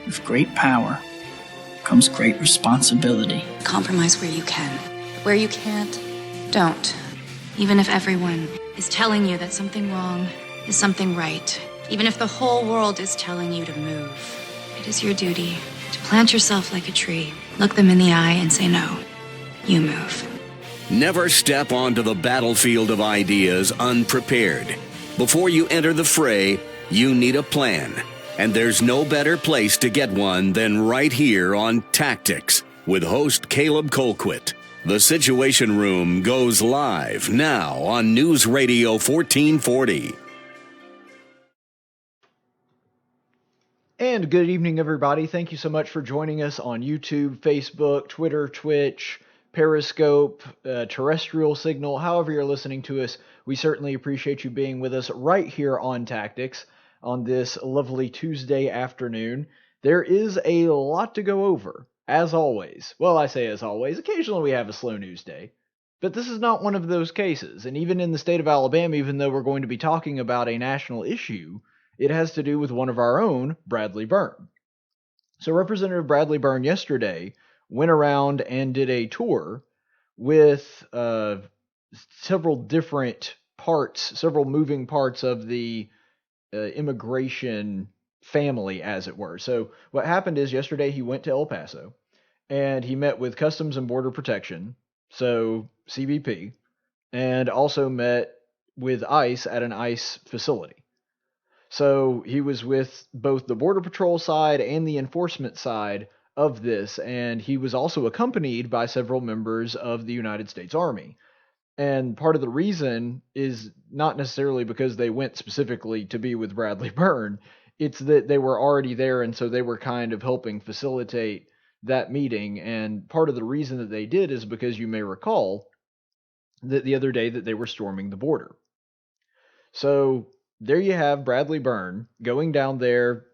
With great power comes great responsibility. Compromise where you can. Where you can't, don't. Even if everyone is telling you that something wrong is something right. Even if the whole world is telling you to move. It is your duty to plant yourself like a tree, look them in the eye and say no. You move. Never step onto the battlefield of ideas unprepared. Before you enter the fray, you need a plan. And there's no better place to get one than right here on Tactics with host Caleb Colquitt. The Situation Room goes live now on News Radio 1440. And good evening, everybody. Thank you so much for joining us on YouTube, Facebook, Twitter, Twitch, Periscope, terrestrial signal, however you're listening to us. We certainly appreciate you being with us right here on Tactics on this lovely Tuesday afternoon. There is a lot to go over, as always. Well, I say as always. Occasionally we have a slow news day. But this is not one of those cases. And even in the state of Alabama, even though we're going to be talking about a national issue, it has to do with one of our own, Bradley Byrne. So Representative Bradley Byrne yesterday went around and did a tour with several different parts, several moving parts of the immigration family, as it were. So what happened is yesterday he went to El Paso and he met with Customs and Border Protection, so CBP, and also met with ICE at an ICE facility. So he was with both the Border Patrol side and the enforcement side of this, and he was also accompanied by several members of the United States Army. And part of the reason is not necessarily because they went specifically to be with Bradley Byrne. It's that they were already there, and so they were kind of helping facilitate that meeting. And part of the reason that they did is because you may recall that the other day that they were storming the border. So there you have Bradley Byrne going down there,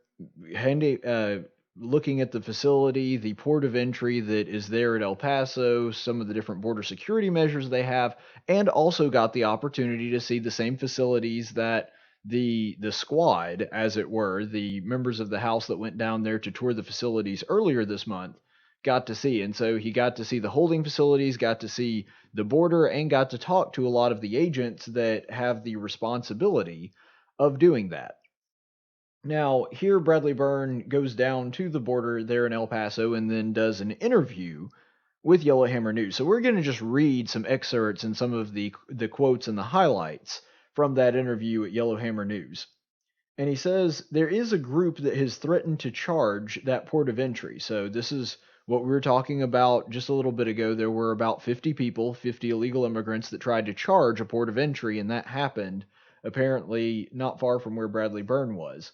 looking at the facility, the port of entry that is there at El Paso, some of the different border security measures they have, and also got the opportunity to see the same facilities that the squad, as it were, the members of the House that went down there to tour the facilities earlier this month, got to see. And so he got to see the holding facilities, got to see the border, and got to talk to a lot of the agents that have the responsibility of doing that. Now, here Bradley Byrne goes down to the border there in El Paso and then does an interview with Yellowhammer News. So we're going to just read some excerpts and some of the quotes and the highlights from that interview at Yellowhammer News. And he says, there is a group that has threatened to charge that port of entry. So this is what we were talking about just a little bit ago. There were about 50 people, 50 illegal immigrants that tried to charge a port of entry, and that happened apparently not far from where Bradley Byrne was.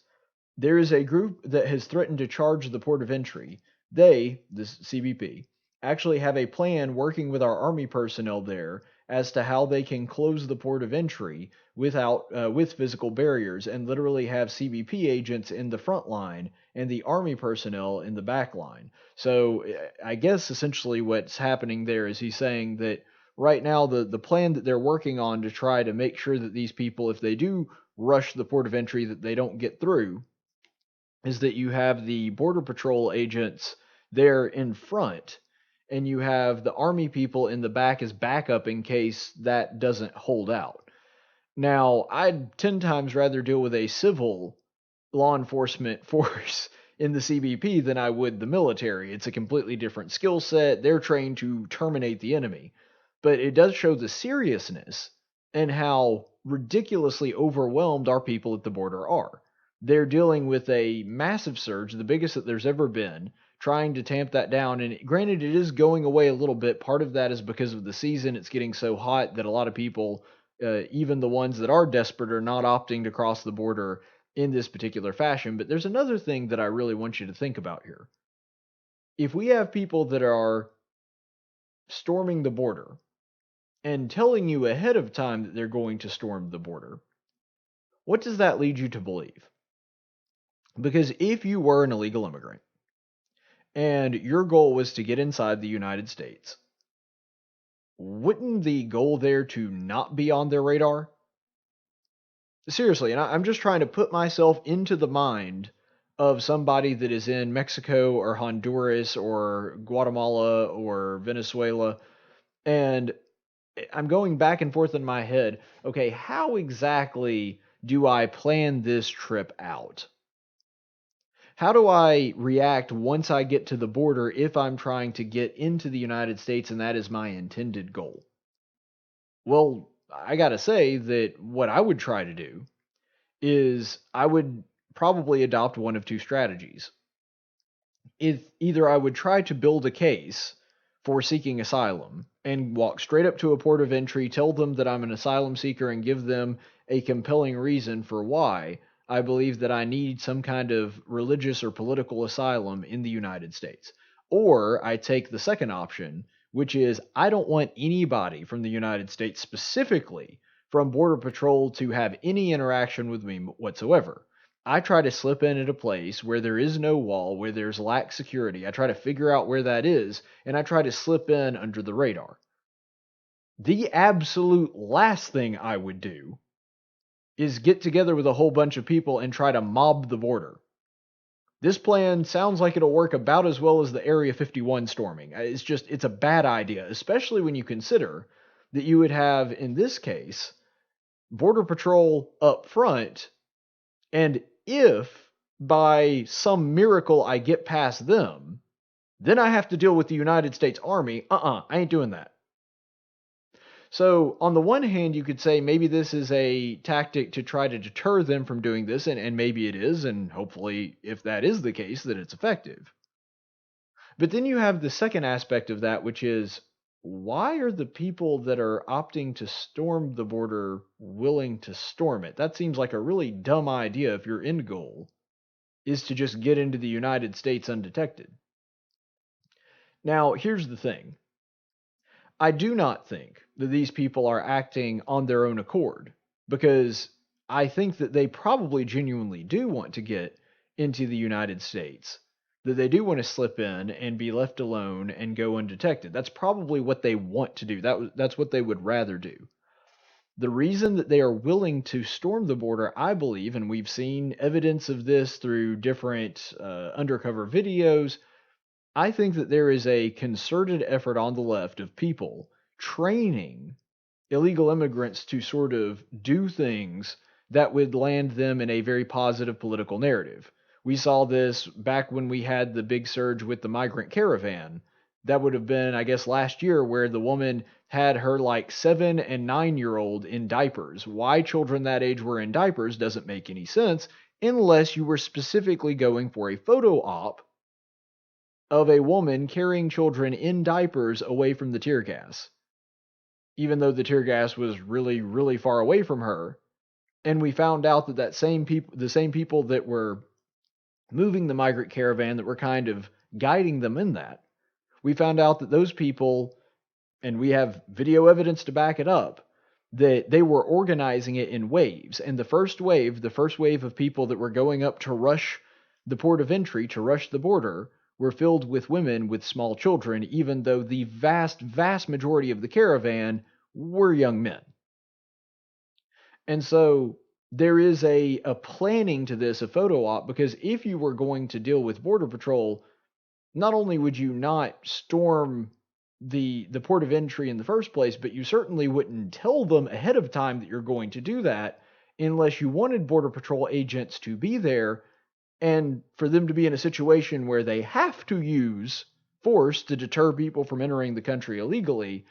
There is a group that has threatened to charge the port of entry. They, this CBP, actually have a plan working with our Army personnel there as to how they can close the port of entry with physical barriers, and literally have CBP agents in the front line and the Army personnel in the back line. So I guess essentially what's happening there is he's saying that right now the plan that they're working on to try to make sure that these people, if they do rush the port of entry, that they don't get through, is that you have the Border Patrol agents there in front, and you have the Army people in the back as backup in case that doesn't hold out. Now, I'd 10 times rather deal with a civil law enforcement force in the CBP than I would the military. It's a completely different skill set. They're trained to terminate the enemy. But it does show the seriousness and how ridiculously overwhelmed our people at the border are. They're dealing with a massive surge, the biggest that there's ever been, trying to tamp that down. And granted, it is going away a little bit. Part of that is because of the season. It's getting so hot that a lot of people, even the ones that are desperate, are not opting to cross the border in this particular fashion. But there's another thing that I really want you to think about here. If we have people that are storming the border and telling you ahead of time that they're going to storm the border, what does that lead you to believe? Because if you were an illegal immigrant and your goal was to get inside the United States, wouldn't the goal there to not be on their radar? Seriously, and I'm just trying to put myself into the mind of somebody that is in Mexico or Honduras or Guatemala or Venezuela, and I'm going back and forth in my head. Okay, how exactly do I plan this trip out? How do I react once I get to the border if I'm trying to get into the United States and that is my intended goal? Well, I gotta say that what I would try to do is I would probably adopt one of two strategies. If either I would try to build a case for seeking asylum and walk straight up to a port of entry, tell them that I'm an asylum seeker, and give them a compelling reason for why I believe that I need some kind of religious or political asylum in the United States. Or I take the second option, which is I don't want anybody from the United States, specifically from Border Patrol, to have any interaction with me whatsoever. I try to slip in at a place where there is no wall, where there's lax security. I try to figure out where that is, and I try to slip in under the radar. The absolute last thing I would do is get together with a whole bunch of people and try to mob the border. This plan sounds like it'll work about as well as the Area 51 storming. It's a bad idea, especially when you consider that you would have, in this case, Border Patrol up front, and if by some miracle I get past them, then I have to deal with the United States Army. I ain't doing that. So, on the one hand, you could say maybe this is a tactic to try to deter them from doing this, and maybe it is, and hopefully, if that is the case, that it's effective. But then you have the second aspect of that, which is why are the people that are opting to storm the border willing to storm it? That seems like a really dumb idea if your end goal is to just get into the United States undetected. Now, here's the thing. I do not think that these people are acting on their own accord, because I think that they probably genuinely do want to get into the United States, that they do want to slip in and be left alone and go undetected. That's probably what they want to do. That's what they would rather do. The reason that they are willing to storm the border, I believe, and we've seen evidence of this through different undercover videos, I think that there is a concerted effort on the left of people training illegal immigrants to sort of do things that would land them in a very positive political narrative. We saw this back when we had the big surge with the migrant caravan. That would have been, I guess, last year, where the woman had her like 7 and 9-year-old in diapers. Why children that age were in diapers doesn't make any sense unless you were specifically going for a photo op of a woman carrying children in diapers away from the tear gas, even though the tear gas was really, really far away from her. And we found out that the same people that were moving the migrant caravan, that were kind of guiding them in that, we found out that those people, and we have video evidence to back it up, that they were organizing it in waves. And the first wave of people that were going up to rush the port of entry, to rush the border, were filled with women with small children, even though the vast, vast majority of the caravan were young men. And so there is a planning to this, a photo op, because if you were going to deal with Border Patrol, not only would you not storm the port of entry in the first place, but you certainly wouldn't tell them ahead of time that you're going to do that unless you wanted Border Patrol agents to be there and for them to be in a situation where they have to use force to deter people from entering the country illegally,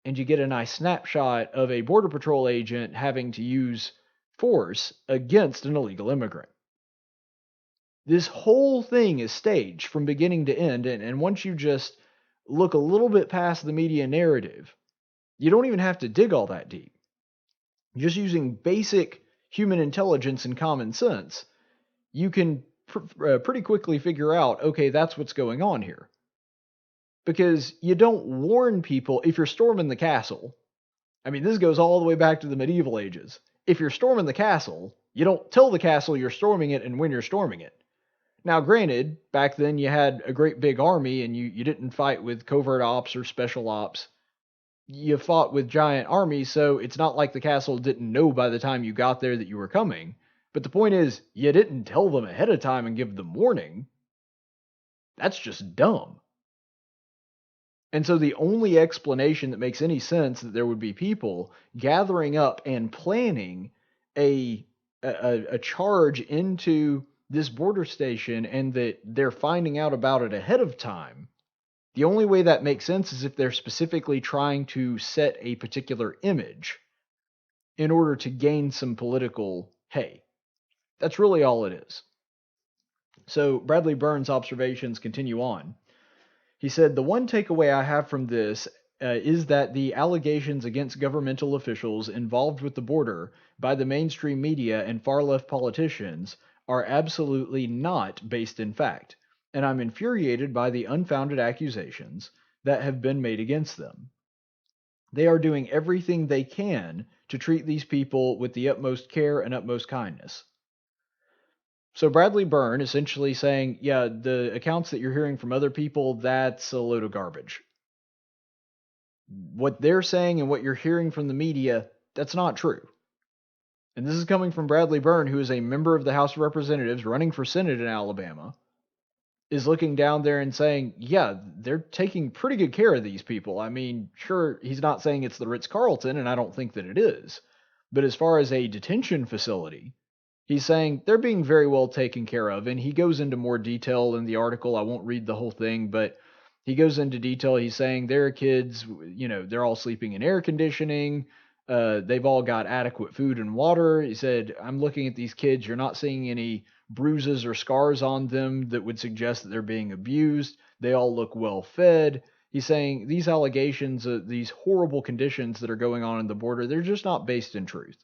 and you get a nice snapshot of a Border Patrol agent having to use force against an illegal immigrant. This whole thing is staged from beginning to end, and once you just look a little bit past the media narrative, you don't even have to dig all that deep. Just using basic human intelligence and common sense, you can pretty quickly figure out, okay, that's what's going on here. Because you don't warn people if you're storming the castle. I mean, this goes all the way back to the medieval ages. If you're storming the castle, you don't tell the castle you're storming it and when you're storming it. Now, granted, back then you had a great big army and you didn't fight with covert ops or special ops. You fought with giant armies, so it's not like the castle didn't know by the time you got there that you were coming. But the point is, you didn't tell them ahead of time and give them warning. That's just dumb. And so the only explanation that makes any sense that there would be people gathering up and planning a charge into this border station and that they're finding out about it ahead of time. The only way that makes sense is if they're specifically trying to set a particular image in order to gain some political hay. That's really all it is. So Bradley Byrne's observations continue on. He said, the one takeaway I have from this is that the allegations against governmental officials involved with the border by the mainstream media and far-left politicians are absolutely not based in fact, and I'm infuriated by the unfounded accusations that have been made against them. They are doing everything they can to treat these people with the utmost care and utmost kindness. So Bradley Byrne essentially saying, yeah, the accounts that you're hearing from other people, that's a load of garbage. What they're saying and what you're hearing from the media, that's not true. And this is coming from Bradley Byrne, who is a member of the House of Representatives running for Senate in Alabama, is looking down there and saying, yeah, they're taking pretty good care of these people. I mean, sure, he's not saying it's the Ritz-Carlton, and I don't think that it is. But as far as a detention facility, he's saying they're being very well taken care of, and he goes into more detail in the article. I won't read the whole thing, but he goes into detail. He's saying their kids, they're all sleeping in air conditioning. They've all got adequate food and water. He said, I'm looking at these kids. You're not seeing any bruises or scars on them that would suggest that they're being abused. They all look well fed. He's saying these allegations, these horrible conditions that are going on in the border, they're just not based in truth.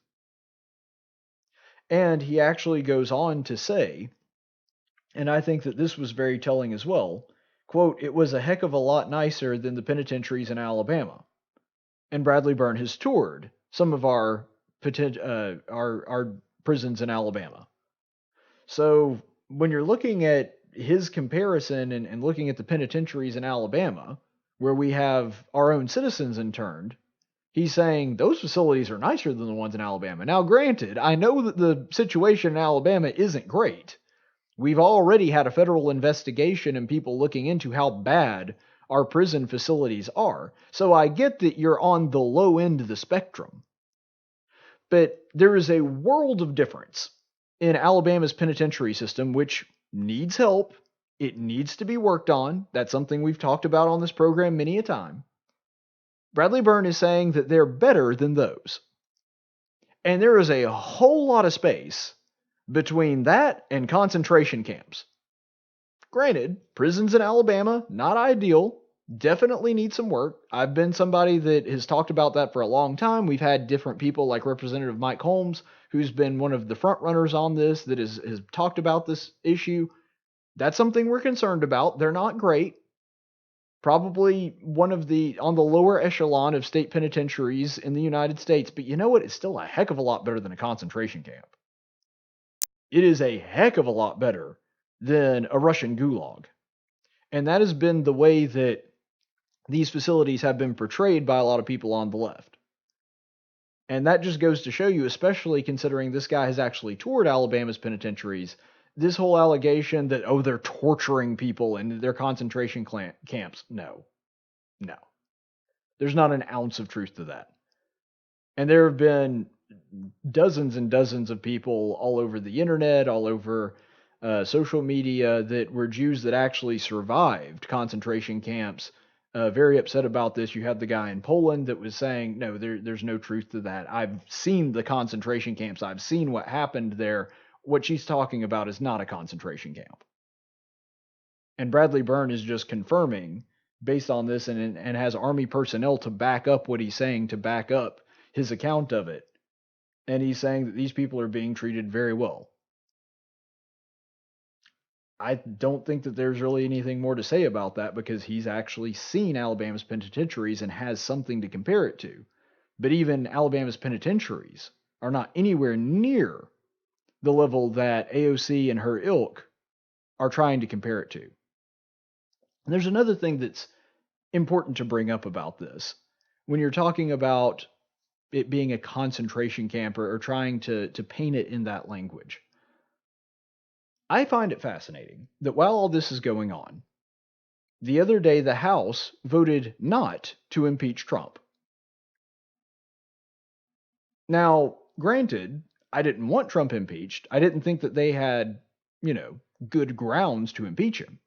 And he actually goes on to say, and I think that this was very telling as well, quote, it was a heck of a lot nicer than the penitentiaries in Alabama. And Bradley Byrne has toured some of our prisons in Alabama. So when you're looking at his comparison and looking at the penitentiaries in Alabama, where we have our own citizens interned, he's saying those facilities are nicer than the ones in Alabama. Now, granted, I know that the situation in Alabama isn't great. We've already had a federal investigation and people looking into how bad our prison facilities are. So I get that you're on the low end of the spectrum. But there is a world of difference in Alabama's penitentiary system, which needs help. It needs to be worked on. That's something we've talked about on this program many a time. Bradley Byrne is saying that they're better than those. And there is a whole lot of space between that and concentration camps. Granted, prisons in Alabama, not ideal, definitely need some work. I've been somebody that has talked about that for a long time. We've had different people like Representative Mike Holmes, who's been one of the front runners on this, that has talked about this issue. That's something we're concerned about. They're not great. Probably one of on the lower echelon of state penitentiaries in the United States. But you know what? It's still a heck of a lot better than a concentration camp. It is a heck of a lot better than a Russian gulag. And that has been the way that these facilities have been portrayed by a lot of people on the left. And that just goes to show you, especially considering this guy has actually toured Alabama's penitentiaries, this whole allegation that, oh, they're torturing people in their concentration camps. No. There's not an ounce of truth to that. And there have been dozens and dozens of people all over the internet, all over social media, that were Jews that actually survived concentration camps, very upset about this. You had the guy in Poland that was saying, no, there's no truth to that. I've seen the concentration camps. I've seen what happened there. What she's talking about is not a concentration camp. And Bradley Byrne is just confirming based on this and has Army personnel to back up what he's saying, to back up his account of it. And he's saying that these people are being treated very well. I don't think that there's really anything more to say about that because he's actually seen Alabama's penitentiaries and has something to compare it to. But even Alabama's penitentiaries are not anywhere near the level that AOC and her ilk are trying to compare it to. And there's another thing that's important to bring up about this. When you're talking about it being a concentration camp or trying to paint it in that language. I find it fascinating that while all this is going on, the other day the House voted not to impeach Trump. Now, granted, I didn't want Trump impeached. I didn't think that they had, good grounds to impeach him.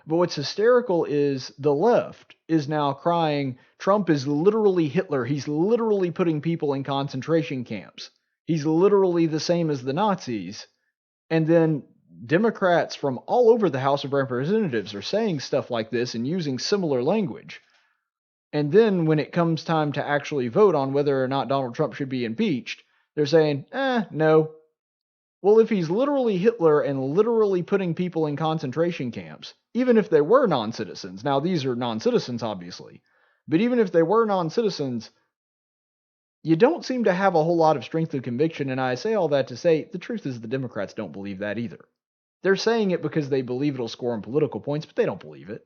But what's hysterical is the left is now crying, Trump is literally Hitler. He's literally putting people in concentration camps. He's literally the same as the Nazis. And then Democrats from all over the House of Representatives are saying stuff like this and using similar language. And then when it comes time to actually vote on whether or not Donald Trump should be impeached, they're saying, no. Well, if he's literally Hitler and literally putting people in concentration camps, even if they were non-citizens, now these are non-citizens obviously, but even if they were non-citizens, you don't seem to have a whole lot of strength of conviction, and I say all that to say, the truth is the Democrats don't believe that either. They're saying it because they believe it'll score them political points, but they don't believe it.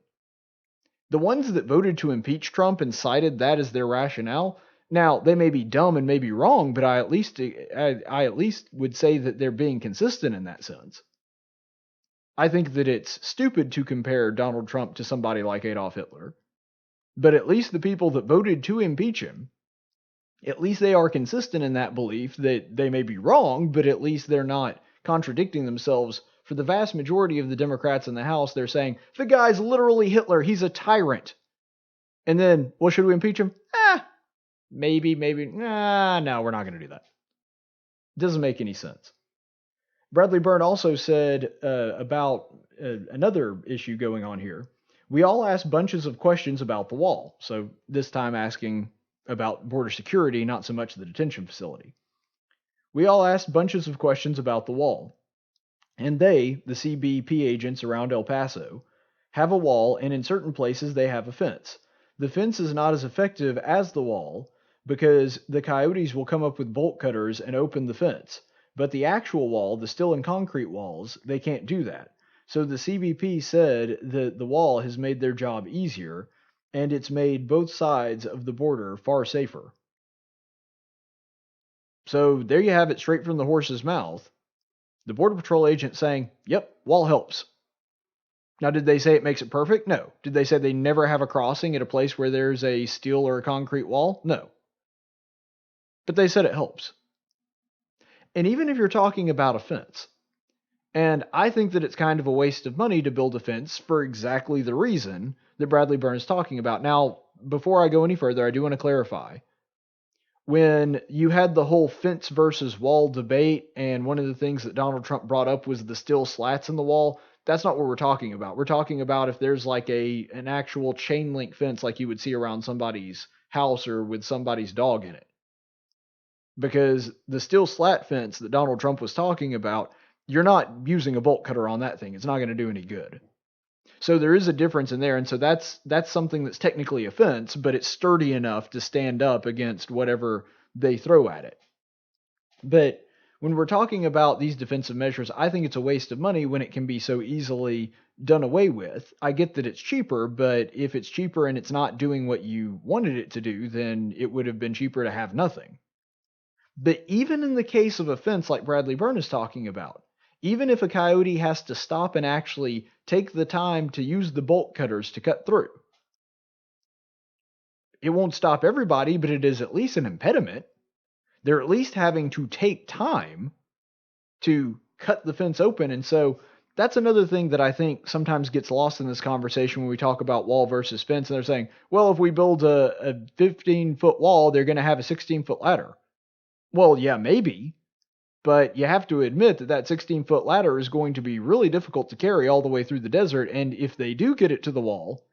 The ones that voted to impeach Trump and cited that as their rationale, now they may be dumb and may be wrong, but I at least would say that they're being consistent in that sense. I think that it's stupid to compare Donald Trump to somebody like Adolf Hitler, but at least the people that voted to impeach him, at least they are consistent in that belief that they may be wrong, but at least they're not contradicting themselves. For the vast majority of the Democrats in the House, they're saying, the guy's literally Hitler, he's a tyrant. And then, well, should we impeach him? Maybe. No, we're not going to do that. Doesn't make any sense. Bradley Byrne also said about another issue going on here. We all asked bunches of questions about the wall. So this time asking about border security, not so much the detention facility. We all asked bunches of questions about the wall. And they, the CBP agents around El Paso, have a wall, and in certain places they have a fence. The fence is not as effective as the wall because the coyotes will come up with bolt cutters and open the fence. But the actual wall, the steel and concrete walls, they can't do that. So the CBP said that the wall has made their job easier, and it's made both sides of the border far safer. So there you have it, straight from the horse's mouth. The Border Patrol agent saying, yep, wall helps. Now, did they say it makes it perfect? No. Did they say they never have a crossing at a place where there's a steel or a concrete wall? No. But they said it helps. And even if you're talking about a fence, and I think that it's kind of a waste of money to build a fence for exactly the reason that Bradley Byrne is talking about. Now, before I go any further, I do want to clarify. When you had the whole fence versus wall debate, and one of the things that Donald Trump brought up was the steel slats in the wall, that's not what we're talking about. We're talking about if there's like an actual chain link fence like you would see around somebody's house or with somebody's dog in it. Because the steel slat fence that Donald Trump was talking about, you're not using a bolt cutter on that thing. It's not going to do any good. So there is a difference in there, and so that's something that's technically a fence, but it's sturdy enough to stand up against whatever they throw at it. But when we're talking about these defensive measures, I think it's a waste of money when it can be so easily done away with. I get that it's cheaper, but if it's cheaper and it's not doing what you wanted it to do, then it would have been cheaper to have nothing. But even in the case of a fence like Bradley Byrne is talking about, even if a coyote has to stop and actually take the time to use the bolt cutters to cut through, it won't stop everybody, but it is at least an impediment. They're at least having to take time to cut the fence open. And so that's another thing that I think sometimes gets lost in this conversation when we talk about wall versus fence. And they're saying, well, if we build a 15-foot wall, they're going to have a 16-foot ladder. Well, yeah, maybe. But you have to admit that 16-foot ladder is going to be really difficult to carry all the way through the desert. And if they do get it to the wall,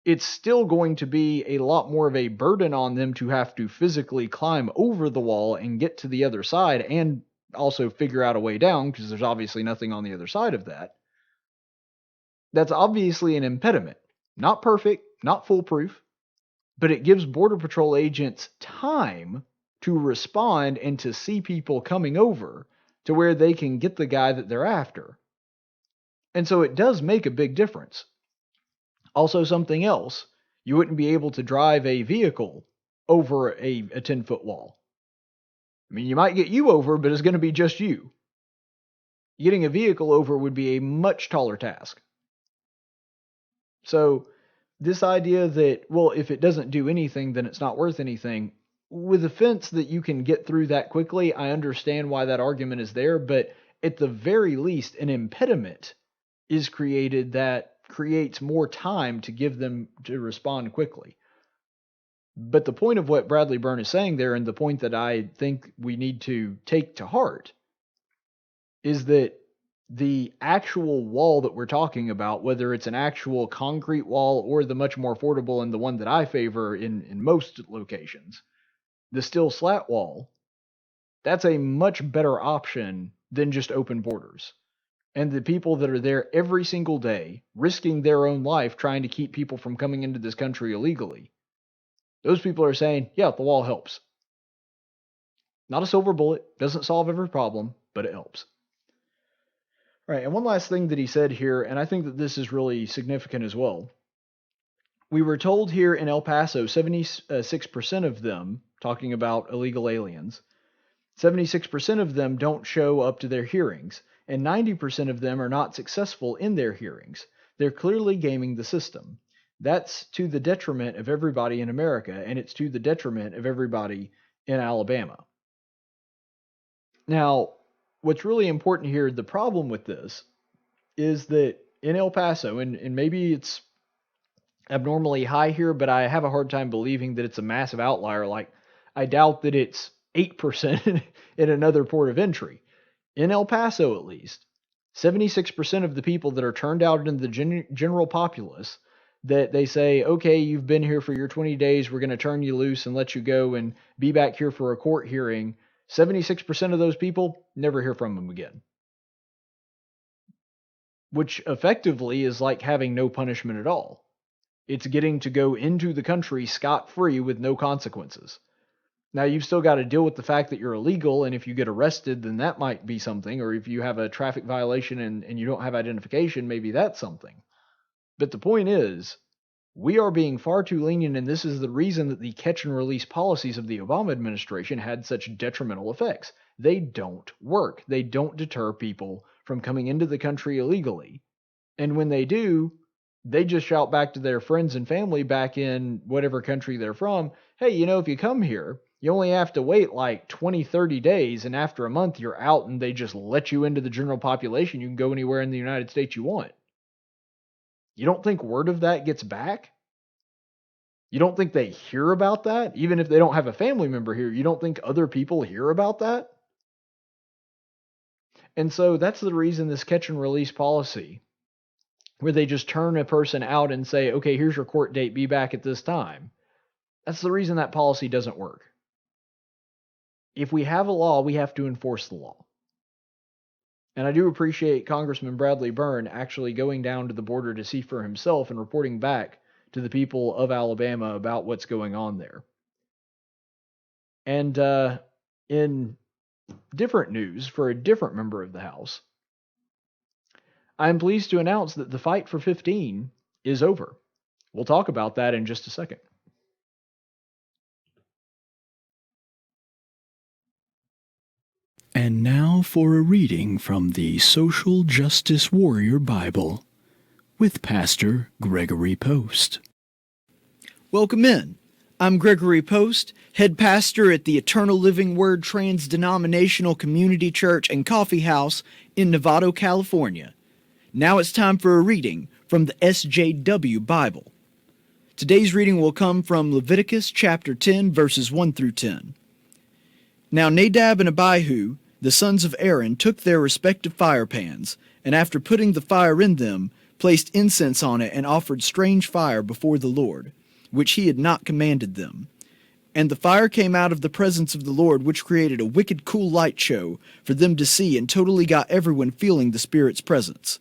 it's still going to be a lot more of a burden on them to have to physically climb over the wall and get to the other side and also figure out a way down, because there's obviously nothing on the other side of that. That's obviously an impediment. Not perfect, not foolproof, but it gives Border Patrol agents time to respond and to see people coming over to where they can get the guy that they're after. And so it does make a big difference. Also, something else, you wouldn't be able to drive a vehicle over a 10-foot wall. I mean, you might get you over, but it's going to be just you. Getting a vehicle over would be a much taller task. So this idea that, well, if it doesn't do anything, then it's not worth anything. With a fence that you can get through that quickly, I understand why that argument is there, but at the very least, an impediment is created that creates more time to give them to respond quickly. But the point of what Bradley Byrne is saying there, and the point that I think we need to take to heart, is that the actual wall that we're talking about, whether it's an actual concrete wall or the much more affordable and the one that I favor in most locations, the steel slat wall, that's a much better option than just open borders. And the people that are there every single day, risking their own life trying to keep people from coming into this country illegally, those people are saying, yeah, the wall helps. Not a silver bullet, doesn't solve every problem, but it helps. All right, and one last thing that he said here, and I think that this is really significant as well. We were told here in El Paso, 76% of them, talking about illegal aliens, 76% of them don't show up to their hearings, and 90% of them are not successful in their hearings. They're clearly gaming the system. That's to the detriment of everybody in America, and it's to the detriment of everybody in Alabama. Now, what's really important here, the problem with this, is that in El Paso, and maybe it's abnormally high here, but I have a hard time believing that it's a massive outlier. Like, I doubt that it's 8% in another port of entry. In El Paso, at least, 76% of the people that are turned out into the general populace, that they say, okay, you've been here for your 20 days, we're going to turn you loose and let you go and be back here for a court hearing, 76% of those people never hear from them again. Which effectively is like having no punishment at all. It's getting to go into the country scot-free with no consequences. Now, you've still got to deal with the fact that you're illegal, and if you get arrested, then that might be something, or if you have a traffic violation and you don't have identification, maybe that's something. But the point is, we are being far too lenient, and this is the reason that the catch-and-release policies of the Obama administration had such detrimental effects. They don't work. They don't deter people from coming into the country illegally. And when they do, they just shout back to their friends and family back in whatever country they're from, hey, if you come here, you only have to wait like 20, 30 days, and after a month you're out and they just let you into the general population. You can go anywhere in the United States you want. You don't think word of that gets back? You don't think they hear about that? Even if they don't have a family member here, you don't think other people hear about that? And so that's the reason this catch and release policy, where they just turn a person out and say, okay, here's your court date, be back at this time. That's the reason that policy doesn't work. If we have a law, we have to enforce the law. And I do appreciate Congressman Bradley Byrne actually going down to the border to see for himself and reporting back to the people of Alabama about what's going on there. And in different news for a different member of the House, I'm pleased to announce that the fight for 15 is over. We'll talk about that in just a second. And now for a reading from the Social Justice Warrior Bible with Pastor Gregory Post. Welcome in. I'm Gregory Post, head pastor at the Eternal Living Word Trans-Denominational Community Church and Coffee House in Novato, California. Now it's time for a reading from the SJW Bible. Today's reading will come from Leviticus chapter 10, verses 1 through 10. Now Nadab and Abihu, the sons of Aaron, took their respective fire pans, and after putting the fire in them, placed incense on it and offered strange fire before the Lord, which he had not commanded them. And the fire came out of the presence of the Lord, which created a wicked cool light show for them to see and totally got everyone feeling the Spirit's presence.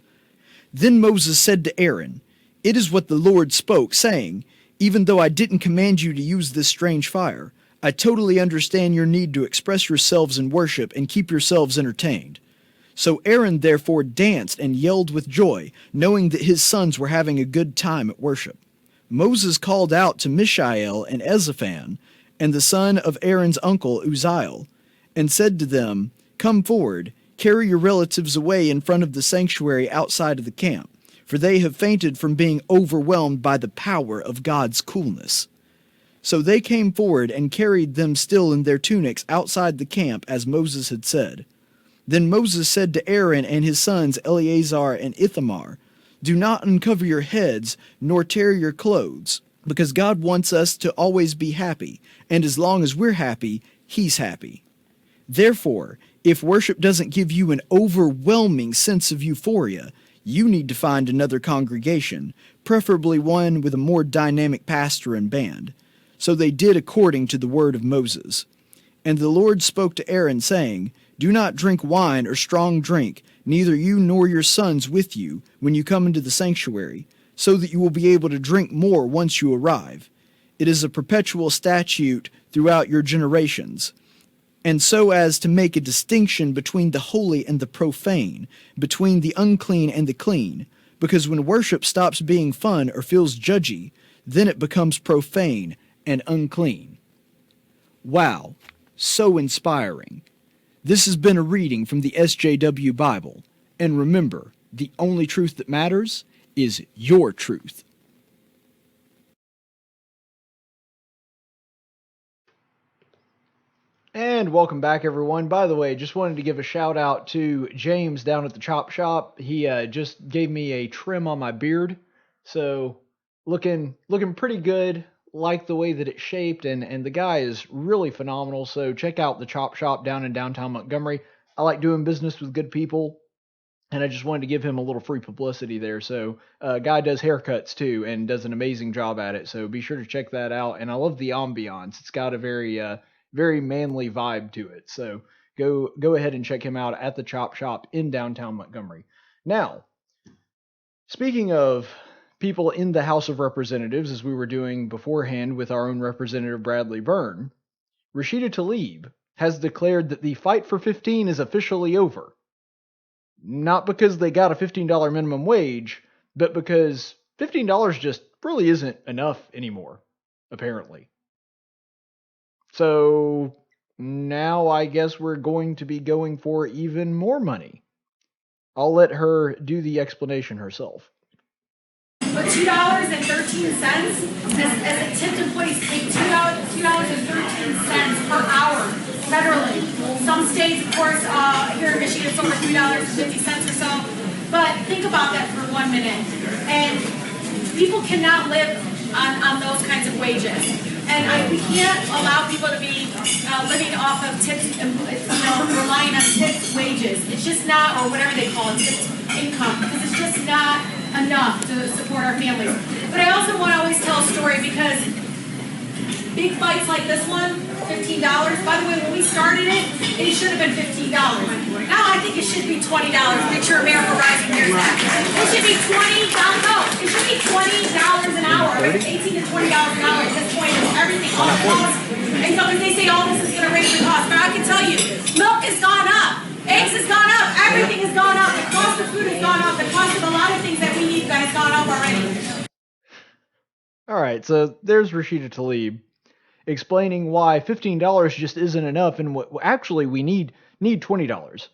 Then Moses said to Aaron, "It is what the Lord spoke, saying, even though I didn't command you to use this strange fire, I totally understand your need to express yourselves in worship and keep yourselves entertained." So Aaron therefore danced and yelled with joy, knowing that his sons were having a good time at worship. Moses called out to Mishael and Ezaphan, and the son of Aaron's uncle Uzziel, and said to them, "Come forward, carry your relatives away in front of the sanctuary outside of the camp, for they have fainted from being overwhelmed by the power of God's coolness." So they came forward and carried them still in their tunics outside the camp, as Moses had said. Then Moses said to Aaron and his sons Eleazar and Ithamar, "Do not uncover your heads, nor tear your clothes, because God wants us to always be happy, and as long as we're happy, He's happy. Therefore, if worship doesn't give you an overwhelming sense of euphoria, you need to find another congregation, preferably one with a more dynamic pastor and band." So they did according to the word of Moses. And the Lord spoke to Aaron, saying, "Do not drink wine or strong drink, neither you nor your sons with you, when you come into the sanctuary, so that you will be able to drink more once you arrive. It is a perpetual statute throughout your generations. And so as to make a distinction between the holy and the profane, between the unclean and the clean, because when worship stops being fun or feels judgy, then it becomes profane and unclean." Wow, so inspiring. This has been a reading from the SJW Bible, and remember, the only truth that matters is your truth. And welcome back, everyone. By the way, just wanted to give a shout out to James down at the Chop Shop. He just gave me a trim on my beard, so looking pretty good. Like the way that it's shaped, and the guy is really phenomenal. So check out the Chop Shop down in downtown Montgomery. I like doing business with good people, and I just wanted to give him a little free publicity there. So guy does haircuts too, and does an amazing job at it. So be sure to check that out. And I love the ambiance. It's got a very manly vibe to it. So go ahead and check him out at the Chop Shop in downtown Montgomery. Now, speaking of people in the House of Representatives, as we were doing beforehand with our own Representative Bradley Byrne, Rashida Tlaib has declared that the fight for 15 is officially over. Not because they got a $15 minimum wage, but because $15 just really isn't enough anymore, apparently. So now I guess we're going to be going for even more money. I'll let her do the explanation herself. For $2.13, as a tipped employees take $2.13 per hour federally. Some states, of course, here in Michigan, it's over $3.50 or so. But think about that for 1 minute. And people cannot live on those kinds of wages. And we can't allow people to be living off of tipped, relying on tipped wages. It's just not, or whatever they call it, tipped income, because it's just not enough to support our families. But I also want to always tell a story, because big fights like this one, $15. By the way, when we started it, it should have been $15. Now I think it should be $20. Picture America Rising Years Act. It should be $20. No, it should be $20 an hour. Like $18 to $20 an hour at this point. Everything, all the costs. And so they say all this is going to raise the cost, but I can tell you, milk has gone up. Eggs has gone up. Everything has gone up. The cost of food has gone up. The cost of a lot of things that we need has gone up already. All right, so there's Rashida Tlaib explaining why $15 just isn't enough, and what actually we need $20.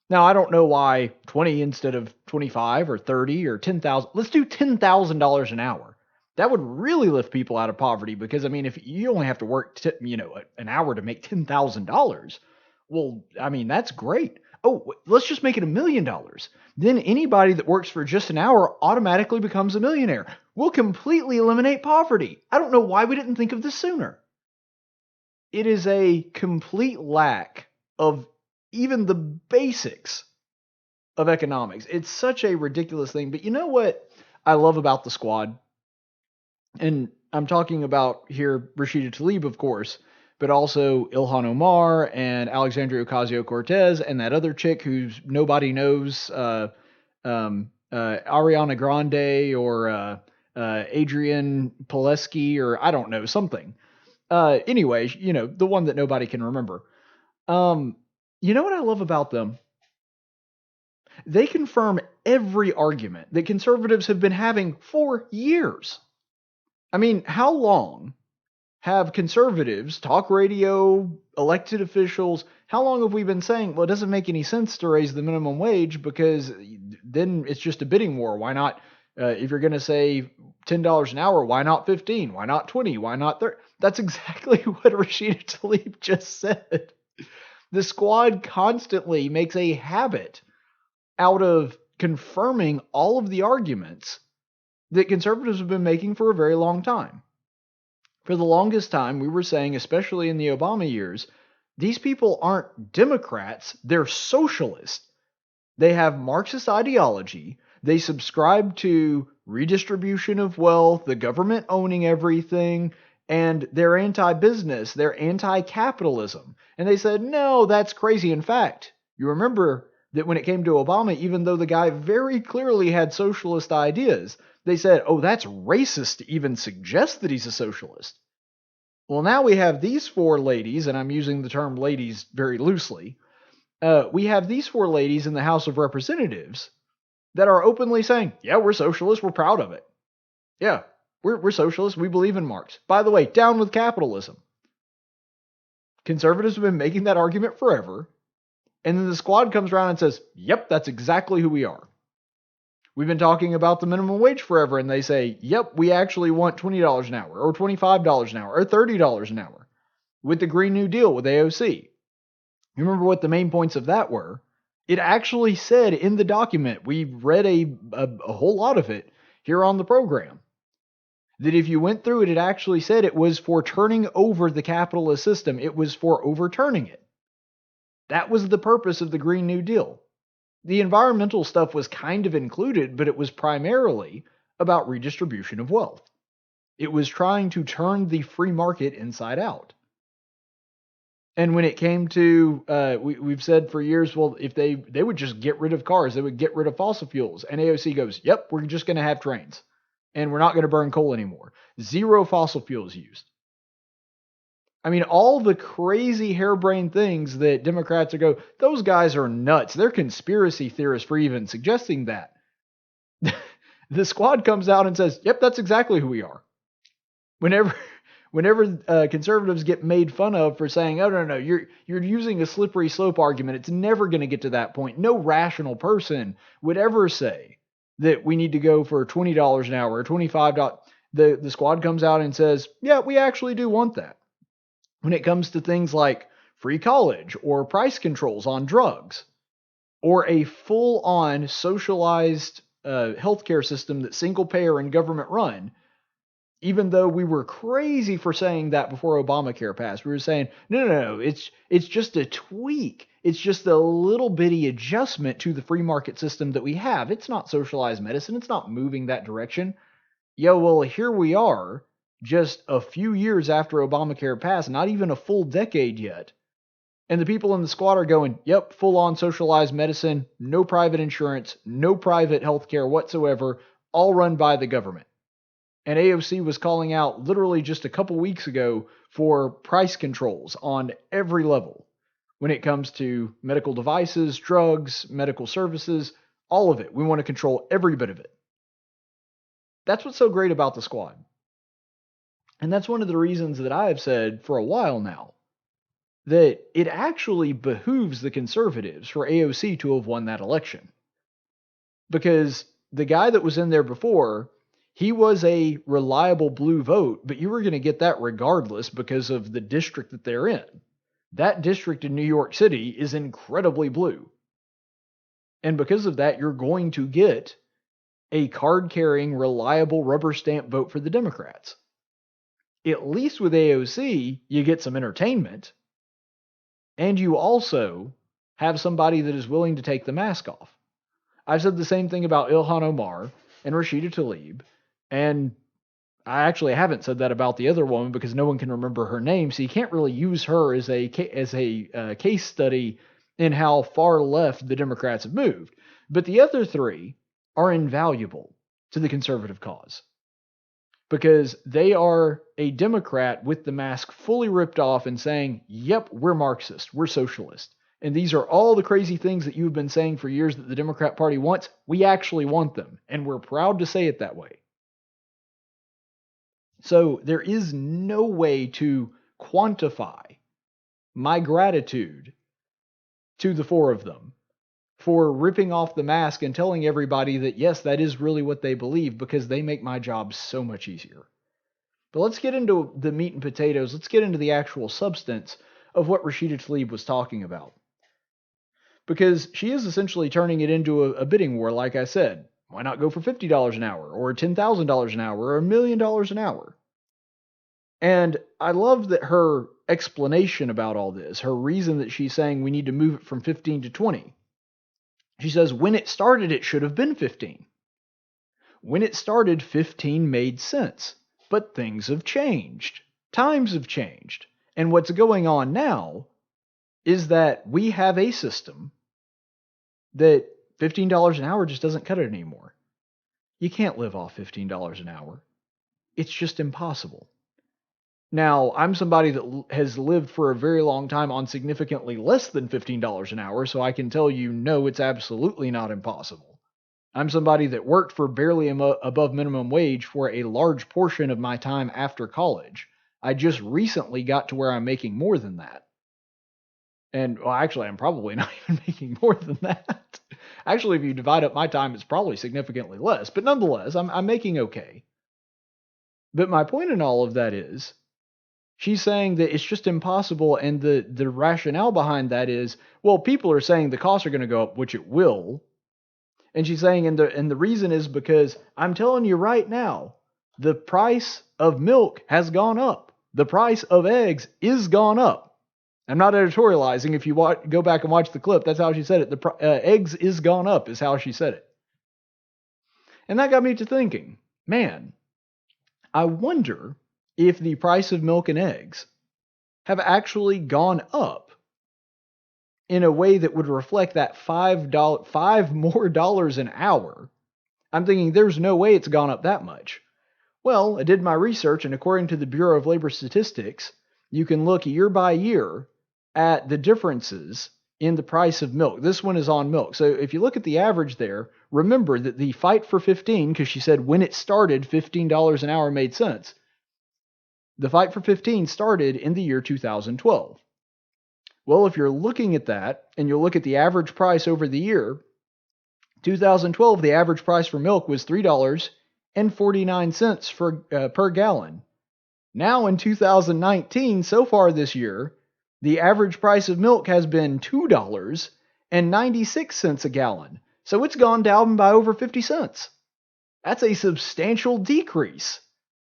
Now, I don't know why 20 instead of 25 or 30 or 10,000. Let's do $10,000 an hour. That would really lift people out of poverty, because I mean, if you only have to work an hour to make $10,000, well, I mean, that's great. Oh, let's just make it $1 million. Then anybody that works for just an hour automatically becomes a millionaire. We'll completely eliminate poverty. I don't know why we didn't think of this sooner. It is a complete lack of even the basics of economics. It's such a ridiculous thing. But you know what I love about the squad? And I'm talking about here Rashida Tlaib, of course, but also Ilhan Omar and Alexandria Ocasio-Cortez and that other chick who's nobody knows, Ariana Grande or Adrian Pileski, or I don't know, something. Anyway, the one that nobody can remember. You know what I love about them? They confirm every argument that conservatives have been having for years. I mean, how long have conservatives, talk radio, elected officials how long have we been saying, well, it doesn't make any sense to raise the minimum wage because then it's just a bidding war. Why not, if you're going to say $10 an hour, why not 15? Why not 20? Why not 30? That's exactly what Rashida Tlaib just said. The squad constantly makes a habit out of confirming all of the arguments that conservatives have been making for a very long time. For the longest time, we were saying, especially in the Obama years, these people aren't Democrats, they're socialists. They have Marxist ideology. They subscribe to redistribution of wealth, the government owning everything, and they're anti-business, they're anti-capitalism. And they said, no, that's crazy. In fact, you remember that when it came to Obama, even though the guy very clearly had socialist ideas, they said, oh, that's racist to even suggest that he's a socialist. Well, now we have these four ladies, and I'm using the term ladies very loosely. We have these four ladies in the House of Representatives that are openly saying, yeah, we're socialists, we're proud of it. Yeah, we're socialists, we believe in Marx. By the way, down with capitalism. Conservatives have been making that argument forever, and then the squad comes around and says, yep, that's exactly who we are. We've been talking about the minimum wage forever, and they say, yep, we actually want $20 an hour, or $25 an hour, or $30 an hour, with the Green New Deal with AOC. You remember what the main points of that were? It actually said in the document, we read a whole lot of it here on the program, that if you went through it, it actually said it was for turning over the capitalist system. It was for overturning it. That was the purpose of the Green New Deal. The environmental stuff was kind of included, but it was primarily about redistribution of wealth. It was trying to turn the free market inside out. And when it came to, we've said for years, well, if they would just get rid of cars, they would get rid of fossil fuels. And AOC goes, yep, we're just going to have trains. And we're not going to burn coal anymore. 0 fossil fuels used. I mean, all the crazy harebrained things that Democrats are go, those guys are nuts. They're conspiracy theorists for even suggesting that. The squad comes out and says, yep, that's exactly who we are. Whenever conservatives get made fun of for saying, oh, no, you're using a slippery slope argument, it's never going to get to that point. No rational person would ever say that we need to go for $20 an hour or $25. The squad comes out and says, yeah, we actually do want that. When it comes to things like free college or price controls on drugs or a full-on socialized healthcare system that's single-payer and government-run, even though we were crazy for saying that before Obamacare passed, we were saying, no, it's just a tweak. It's just a little bitty adjustment to the free market system that we have. It's not socialized medicine. It's not moving that direction. Well, here we are, just a few years after Obamacare passed, not even a full decade yet. And the people in the squad are going, yep, full-on socialized medicine, no private insurance, no private healthcare whatsoever, all run by the government. And AOC was calling out literally just a couple weeks ago for price controls on every level when it comes to medical devices, drugs, medical services, all of it. We want to control every bit of it. That's what's so great about the squad. And that's one of the reasons that I have said for a while now that it actually behooves the conservatives for AOC to have won that election. Because the guy that was in there before, he was a reliable blue vote, but you were going to get that regardless because of the district that they're in. That district in New York City is incredibly blue. And because of that, you're going to get a card-carrying, reliable rubber stamp vote for the Democrats. At least with AOC, you get some entertainment. And you also have somebody that is willing to take the mask off. I've said the same thing about Ilhan Omar and Rashida Tlaib. And I actually haven't said that about the other woman because no one can remember her name. So you can't really use her as a case study in how far left the Democrats have moved. But the other three are invaluable to the conservative cause. Because they are a Democrat with the mask fully ripped off and saying, yep, we're Marxist, we're socialist. And these are all the crazy things that you've been saying for years that the Democrat Party wants. We actually want them. And we're proud to say it that way. So there is no way to quantify my gratitude to the four of them for ripping off the mask and telling everybody that, yes, that is really what they believe, because they make my job so much easier. But let's get into the meat and potatoes. Let's get into the actual substance of what Rashida Tlaib was talking about. Because she is essentially turning it into a bidding war, like I said. Why not go for $50 an hour, or $10,000 an hour, or $1 million an hour? And I love that her explanation about all this, her reason that she's saying we need to move it from 15 to 20. She says, when it started, it should have been 15. When it started, 15 made sense. But things have changed. Times have changed. And what's going on now is that we have a system that $15 an hour just doesn't cut it anymore. You can't live off $15 an hour. It's just impossible. Now, I'm somebody that has lived for a very long time on significantly less than $15 an hour, so I can tell you, no, it's absolutely not impossible. I'm somebody that worked for barely above minimum wage for a large portion of my time after college. I just recently got to where I'm making more than that. And, well, actually, I'm probably not even making more than that. Actually, if you divide up my time, it's probably significantly less. But nonetheless, I'm making okay. But my point in all of that is, she's saying that it's just impossible, and the rationale behind that is, well, people are saying the costs are going to go up, which it will. And she's saying, and the reason is because, I'm telling you right now, the price of milk has gone up. The price of eggs is gone up. I'm not editorializing. If you go back and watch the clip, that's how she said it. The eggs is gone up is how she said it. And that got me to thinking, man, I wonder if the price of milk and eggs have actually gone up in a way that would reflect that $5 more dollars an hour. I'm thinking there's no way it's gone up that much. Well, I did my research, and according to the Bureau of Labor Statistics, you can look year by year at the differences in the price of milk. This one is on milk. So if you look at the average there, remember that the fight for 15, because she said when it started, $15 an hour made sense. The fight for 15 started in the year 2012. Well, if you're looking at that, and you look at the average price over the year, 2012, the average price for milk was $3.49 per gallon. Now in 2019, so far this year, the average price of milk has been $2.96 a gallon. So it's gone down by over 50 cents. That's a substantial decrease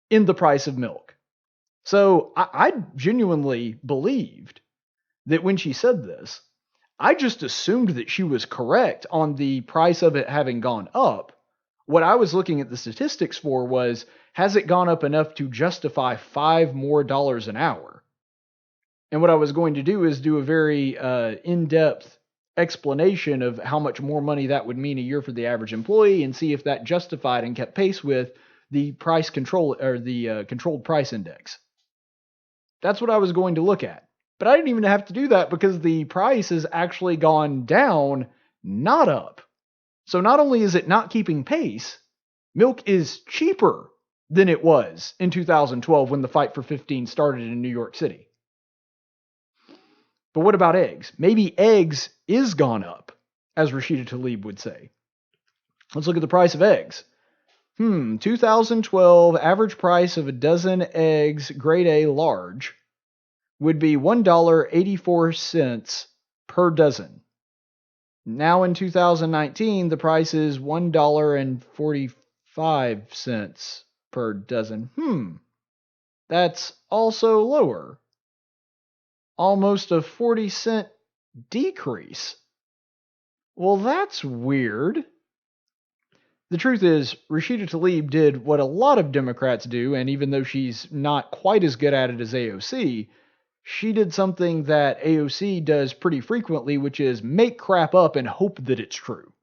in the price of milk. So I genuinely believed that when she said this, I just assumed that she was correct on the price of it having gone up. What I was looking at the statistics for was, has it gone up enough to justify $5 more an hour? And what I was going to do is do a very in-depth explanation of how much more money that would mean a year for the average employee, and see if that justified and kept pace with the price control, or the controlled price index. That's what I was going to look at. But I didn't even have to do that, because the price has actually gone down, not up. So not only is it not keeping pace, milk is cheaper than it was in 2012 when the fight for 15 started in New York City. But what about eggs? Maybe eggs is gone up, as Rashida Tlaib would say. Let's look at the price of eggs. 2012 average price of a dozen eggs, grade A large, would be $1.84 per dozen. Now in 2019, the price is $1.45 per dozen. That's also lower. Almost a 40-cent decrease. Well, that's weird. The truth is, Rashida Tlaib did what a lot of Democrats do, and even though she's not quite as good at it as AOC, she did something that AOC does pretty frequently, which is make crap up and hope that it's true.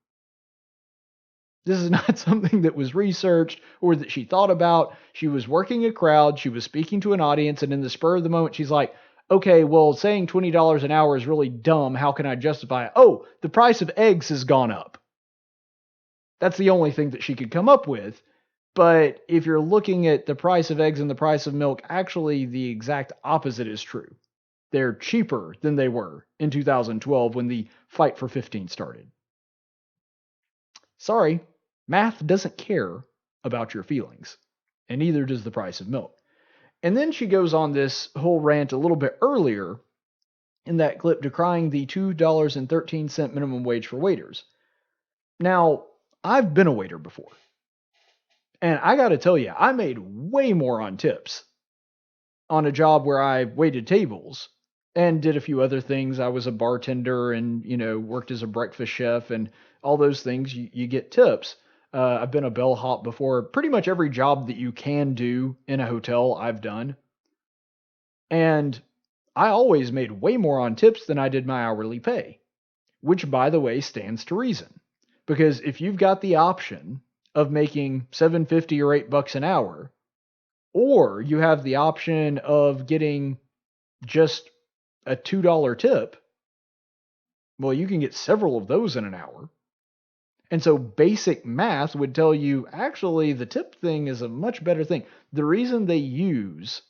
This is not something that was researched or that she thought about. She was working a crowd, she was speaking to an audience, and in the spur of the moment, she's like, okay, well, saying $20 an hour is really dumb. How can I justify it? Oh, the price of eggs has gone up. That's the only thing that she could come up with. But if you're looking at the price of eggs and the price of milk, actually the exact opposite is true. They're cheaper than they were in 2012 when the fight for 15 started. Sorry, math doesn't care about your feelings, and neither does the price of milk. And then she goes on this whole rant a little bit earlier in that clip decrying the $2.13 minimum wage for waiters. Now, I've been a waiter before, and I got to tell you, I made way more on tips on a job where I waited tables and did a few other things. I was a bartender and, worked as a breakfast chef and all those things. You get tips. I've been a bellhop before. Pretty much every job that you can do in a hotel, I've done. And I always made way more on tips than I did my hourly pay, which, by the way, stands to reason. Because if you've got the option of making $7.50 or $8 an hour, or you have the option of getting just a $2 tip, well, you can get several of those in an hour. And so basic math would tell you, actually, the tip thing is a much better thing. The reason they use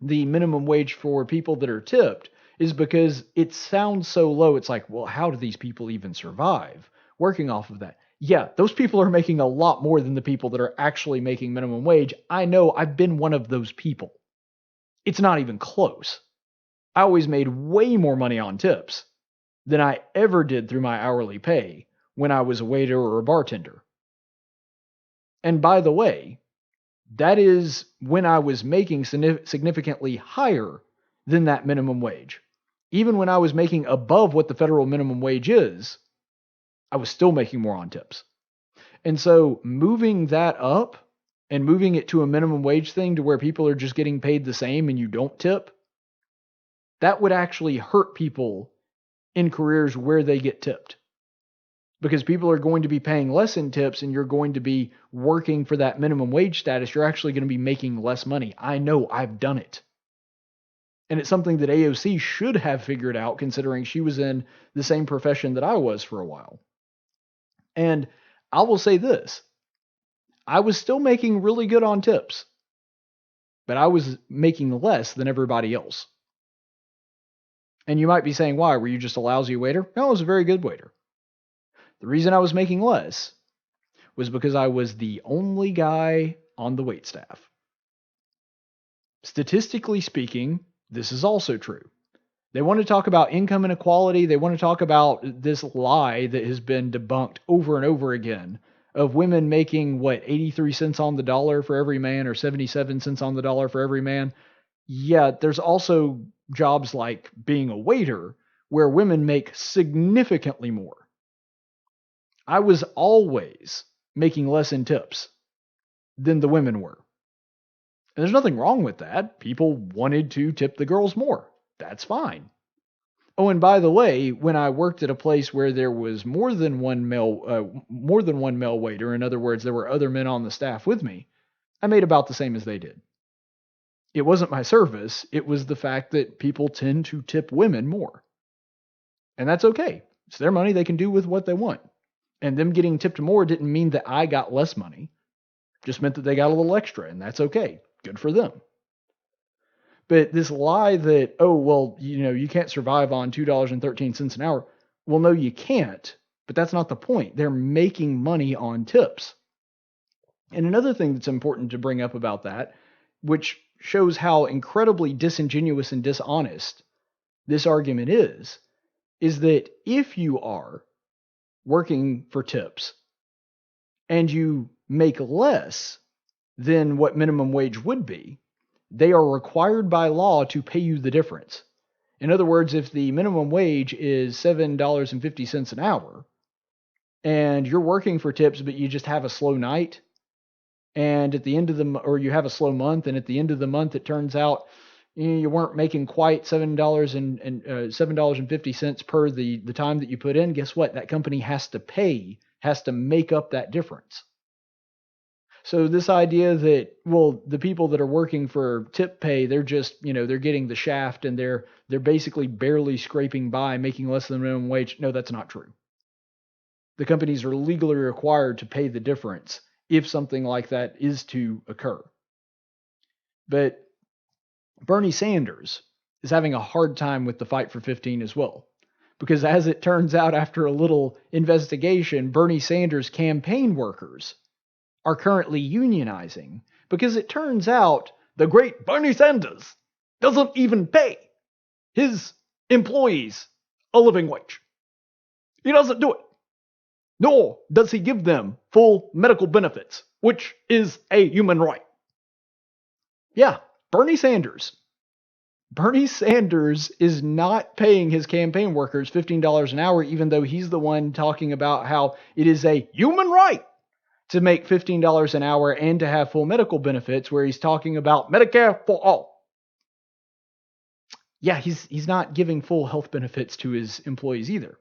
the minimum wage for people that are tipped is because it sounds so low. It's like, well, how do these people even survive working off of that? Yeah, those people are making a lot more than the people that are actually making minimum wage. I know, I've been one of those people. It's not even close. I always made way more money on tips than I ever did through my hourly pay when I was a waiter or a bartender. And by the way, that is when I was making significantly higher than that minimum wage. Even when I was making above what the federal minimum wage is, I was still making more on tips. And so moving that up and moving it to a minimum wage thing to where people are just getting paid the same and you don't tip, that would actually hurt people in careers where they get tipped. Because people are going to be paying less in tips and you're going to be working for that minimum wage status. You're actually going to be making less money. I know, I've done it. And it's something that AOC should have figured out, considering she was in the same profession that I was for a while. And I will say this, I was still making really good on tips, but I was making less than everybody else. And you might be saying, why? Were you just a lousy waiter? No, I was a very good waiter. The reason I was making less was because I was the only guy on the waitstaff. Statistically speaking, this is also true. They want to talk about income inequality. They want to talk about this lie that has been debunked over and over again of women making, 83 cents on the dollar for every man or 77 cents on the dollar for every man. Yeah, there's also jobs like being a waiter where women make significantly more. I was always making less in tips than the women were. And there's nothing wrong with that. People wanted to tip the girls more. That's fine. Oh, and by the way, when I worked at a place where there was more than one male waiter, in other words, there were other men on the staff with me, I made about the same as they did. It wasn't my service. It was the fact that people tend to tip women more. And that's okay. It's their money. They can do with what they want. And them getting tipped more didn't mean that I got less money. Just meant that they got a little extra, and that's okay. Good for them. But this lie that, you can't survive on $2.13 an hour. Well, no, you can't. But that's not the point. They're making money on tips. And another thing that's important to bring up about that, which shows how incredibly disingenuous and dishonest this argument is that if you are working for tips and you make less than what minimum wage would be, they are required by law to pay you the difference. In other words, if the minimum wage is $7.50 an hour and you're working for tips, but you just have a slow night, and at the end of or you have a slow month, and at the end of the month, it turns out you weren't making quite $7.50 per the time that you put in, guess what? That company has to make up that difference. So this idea that, the people that are working for tip pay, they're just, they're getting the shaft and they're basically barely scraping by, making less than minimum wage. No, that's not true. The companies are legally required to pay the difference if something like that is to occur. But Bernie Sanders is having a hard time with the fight for 15 as well. Because as it turns out, after a little investigation, Bernie Sanders' campaign workers are currently unionizing. Because it turns out the great Bernie Sanders doesn't even pay his employees a living wage. He doesn't do it. Nor does he give them full medical benefits, which is a human right. Yeah, Bernie Sanders. Bernie Sanders is not paying his campaign workers $15 an hour, even though he's the one talking about how it is a human right to make $15 an hour and to have full medical benefits, where he's talking about Medicare for all. Yeah, he's not giving full health benefits to his employees either.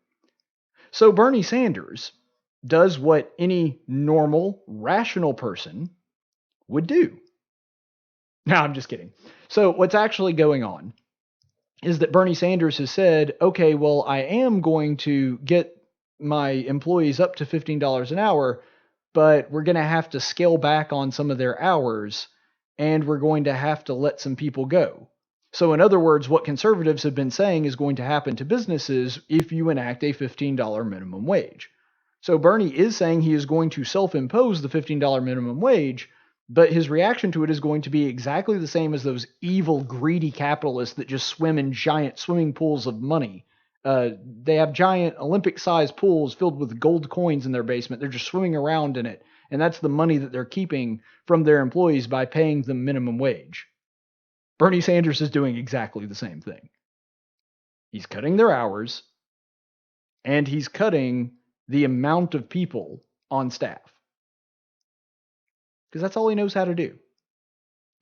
So Bernie Sanders does what any normal, rational person would do. No, I'm just kidding. So what's actually going on is that Bernie Sanders has said, okay, well, I am going to get my employees up to $15 an hour, but we're going to have to scale back on some of their hours, and we're going to have to let some people go. So in other words, what conservatives have been saying is going to happen to businesses if you enact a $15 minimum wage. So Bernie is saying he is going to self-impose the $15 minimum wage, but his reaction to it is going to be exactly the same as those evil, greedy capitalists that just swim in giant swimming pools of money. They have giant Olympic-sized pools filled with gold coins in their basement. They're just swimming around in it, and that's the money that they're keeping from their employees by paying them minimum wage. Bernie Sanders is doing exactly the same thing. He's cutting their hours, and he's cutting the amount of people on staff. Because that's all he knows how to do.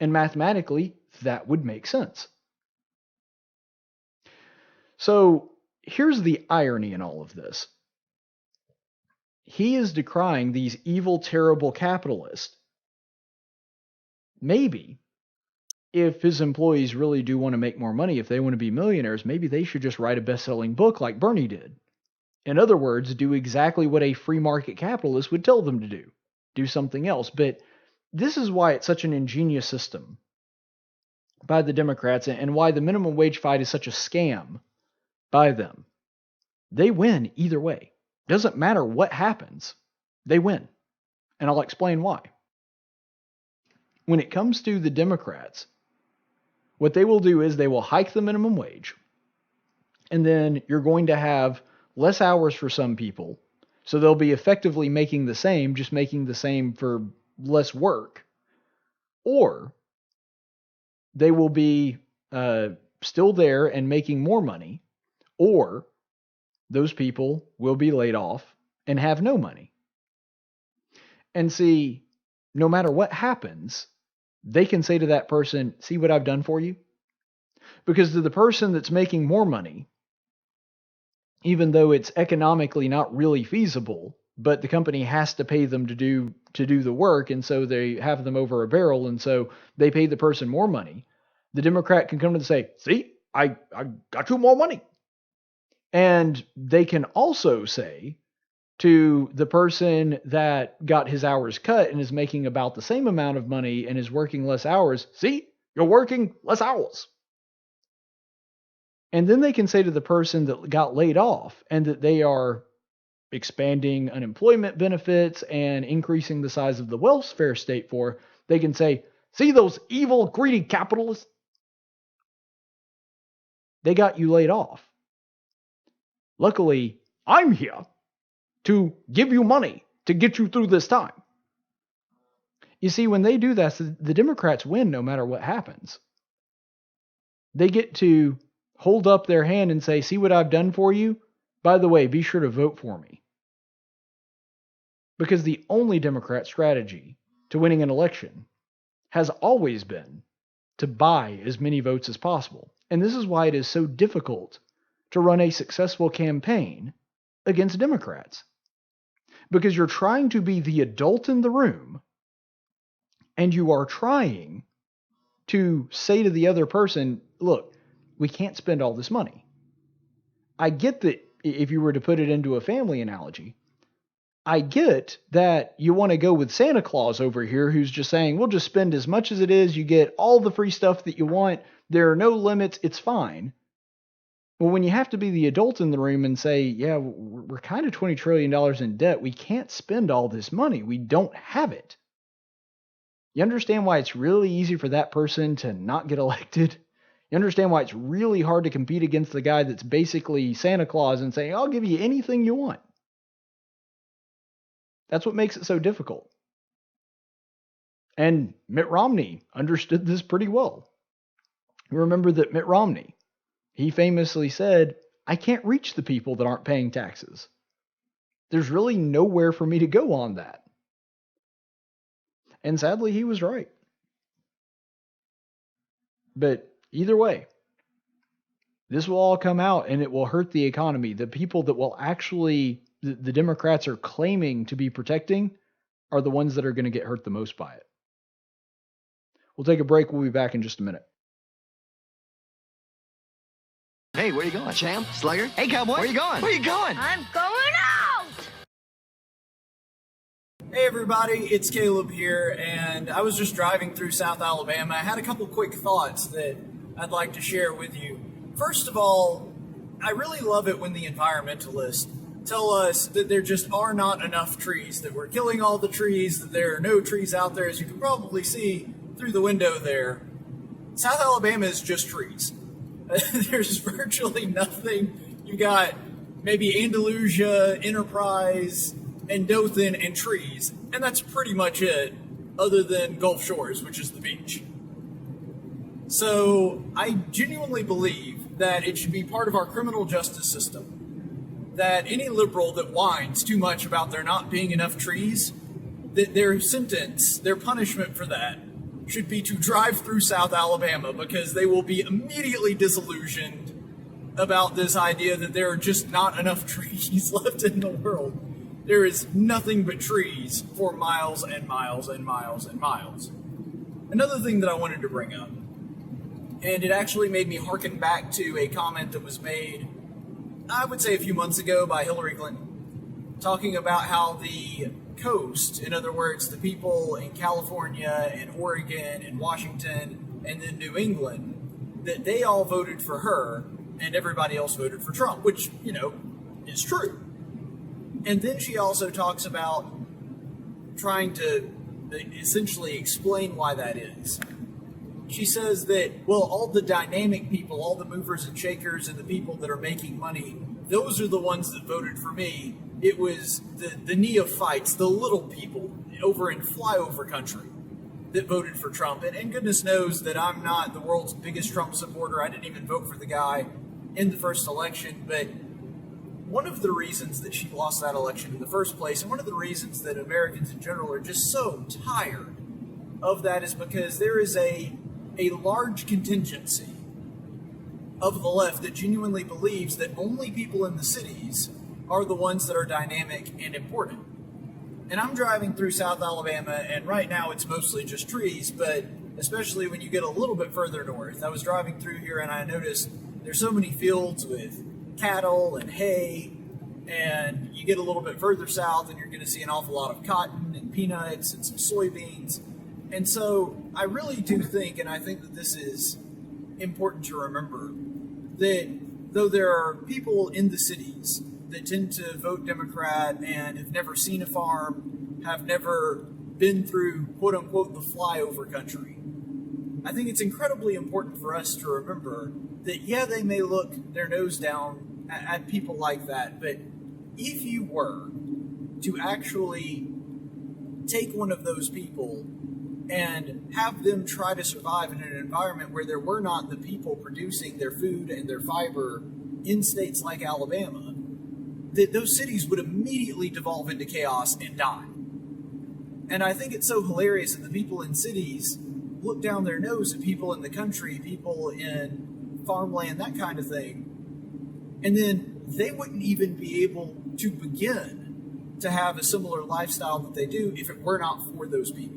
And mathematically, that would make sense. So here's the irony in all of this. He is decrying these evil, terrible capitalists. Maybe if his employees really do want to make more money, if they want to be millionaires, maybe they should just write a best-selling book like Bernie did. In other words, do exactly what a free market capitalist would tell them to do. Do something else. But this is why it's such an ingenious system by the Democrats, and why the minimum wage fight is such a scam by them. They win either way. Doesn't matter what happens. They win. And I'll explain why. When it comes to the Democrats, what they will do is they will hike the minimum wage, and then you're going to have less hours for some people, so they'll be effectively making the same, just making the same for less work. Or they will be still there and making more money, or those people will be laid off and have no money. And see, no matter what happens, they can say to that person, see what I've done for you? Because to the person that's making more money, even though it's economically not really feasible, but the company has to pay them to do the work, and so they have them over a barrel, and so they pay the person more money, the Democrat can come to them and say, see, I got you more money. And they can also say to the person that got his hours cut and is making about the same amount of money and is working less hours, see, you're working less hours. And then they can say to the person that got laid off and that they are expanding unemployment benefits and increasing the size of the welfare state for, they can say, see those evil, greedy capitalists? They got you laid off. Luckily, I'm here to give you money to get you through this time. You see, when they do that, the Democrats win no matter what happens. They get to hold up their hand and say, see what I've done for you? By the way, be sure to vote for me. Because the only Democrat strategy to winning an election has always been to buy as many votes as possible. And this is why it is so difficult to run a successful campaign against Democrats. Because you're trying to be the adult in the room, and you are trying to say to the other person, look, we can't spend all this money. I get that if you were to put it into a family analogy, I get that you want to go with Santa Claus over here who's just saying, we'll just spend as much as it is. You get all the free stuff that you want. there are no limits, it's fine. Well, when you have to be the adult in the room and say, yeah, we're kind of $20 trillion in debt, we can't spend all this money. We don't have it. You understand why it's really easy for that person to not get elected? You understand why it's really hard to compete against the guy that's basically Santa Claus and saying, I'll give you anything you want. That's what makes it so difficult. And Mitt Romney understood this pretty well. You remember that Mitt Romney, he famously said, I can't reach the people that aren't paying taxes. There's really nowhere for me to go on that. And sadly, he was right. But either way, this will all come out and it will hurt the economy. The people that will actually, the Democrats are claiming to be protecting, are the ones that are going to get hurt the most by it. We'll take a break. We'll be back in just a minute. Hey, where you going? Champ? Slugger? Hey, cowboy. Where you going? Where you going? I'm going out! Hey everybody, it's Caleb here, and I was just driving through South Alabama. I had a couple quick thoughts that I'd like to share with you. First of all, I really love it when the environmentalists tell us that there just are not enough trees, that we're killing all the trees, that there are no trees out there, as you can probably see through the window there. South Alabama is just trees. There's virtually nothing. You got maybe Andalusia, Enterprise, and Dothan, and trees, and that's pretty much it, other than Gulf Shores, which is the beach. So I genuinely believe that it should be part of our criminal justice system that any liberal that whines too much about there not being enough trees, that their sentence, their punishment for that, should be to drive through South Alabama, because they will be immediately disillusioned about this idea that there are just not enough trees left in the world. There is nothing but trees for miles and miles and miles and miles. Another thing that I wanted to bring up, and it actually made me hearken back to a comment that was made, I would say a few months ago, by Hillary Clinton, talking about how the coast, in other words, the people in California and Oregon and Washington and then New England, that they all voted for her and everybody else voted for Trump, which, you know, is true. And then she also talks about trying to essentially explain why that is. She says that, well, all the dynamic people, all the movers and shakers and the people that are making money, those are the ones that voted for me. It was the neophytes, the little people over in flyover country that voted for Trump. And goodness knows that I'm not the world's biggest Trump supporter. I didn't even vote for the guy in the first election. But one of the reasons that she lost that election in the first place, and one of the reasons that Americans in general are just so tired of that, is because there is a large contingency of the left that genuinely believes that only people in the cities are the ones that are dynamic and important. And I'm driving through South Alabama, and right now it's mostly just trees, but especially when you get a little bit further north. I was driving through here and I noticed there's so many fields with cattle and hay, and you get a little bit further south and you're going to see an awful lot of cotton and peanuts and some soybeans. And so I really do think, and I think that this is important to remember, that though there are people in the cities that tend to vote Democrat and have never seen a farm, have never been through, quote unquote, the flyover country, I think it's incredibly important for us to remember that, yeah, they may look their nose down at people like that, but if you were to actually take one of those people and have them try to survive in an environment where there were not the people producing their food and their fiber in states like Alabama, that those cities would immediately devolve into chaos and die. And I think it's so hilarious that the people in cities look down their nose at people in the country, people in farmland, that kind of thing, and then they wouldn't even be able to begin to have a similar lifestyle that they do if it were not for those people.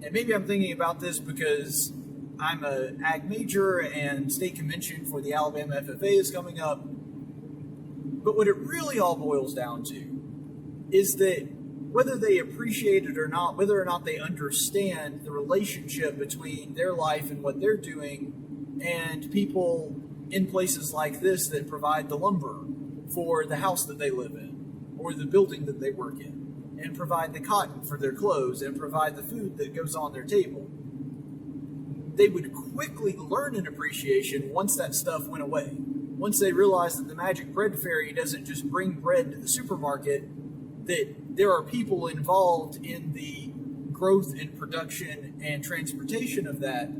And maybe I'm thinking about this because I'm an ag major and state convention for the Alabama FFA is coming up. But what it really all boils down to is that whether they appreciate it or not, whether or not they understand the relationship between their life and what they're doing and people in places like this that provide the lumber for the house that they live in or the building that they work in, and provide the cotton for their clothes and provide the food that goes on their table. They would quickly learn an appreciation once that stuff went away. Once they realized that the magic bread fairy doesn't just bring bread to the supermarket, that there are people involved in the growth and production and transportation of that,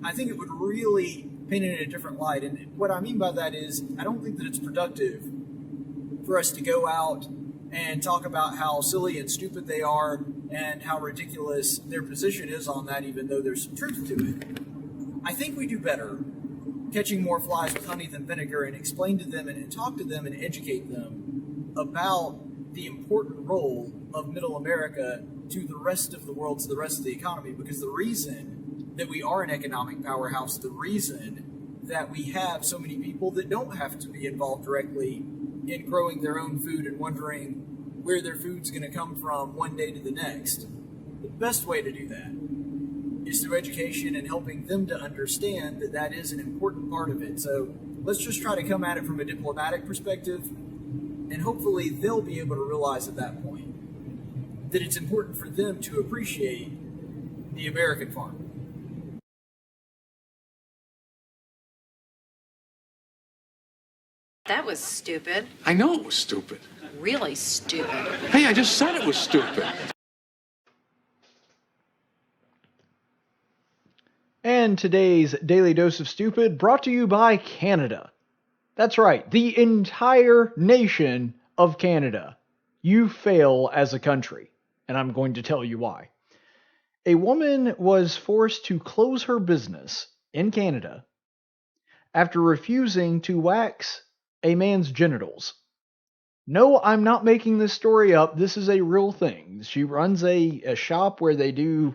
I think it would really paint it in a different light. And what I mean by that is, I don't think that it's productive for us to go out and talk about how silly and stupid they are and how ridiculous their position is on that, even though there's some truth to it. I think we do better catching more flies with honey than vinegar and explain to them and talk to them and educate them about the important role of Middle America to the rest of the world, to the rest of the economy. Because the reason that we are an economic powerhouse, the reason that we have so many people that don't have to be involved directly in growing their own food and wondering where their food's going to come from one day to the next, the best way to do that is through education and helping them to understand that that is an important part of it. So let's just try to come at it from a diplomatic perspective, and hopefully they'll be able to realize at that point that it's important for them to appreciate the American farm. That was stupid. I know it was stupid. Really stupid. Hey, I just said it was stupid. And today's Daily Dose of Stupid brought to you by Canada. That's right, the entire nation of Canada. You fail as a country, and I'm going to tell you why. A woman was forced to close her business in Canada after refusing to wax a man's genitals. No, I'm not making this story up. This is a real thing. She runs a shop where they do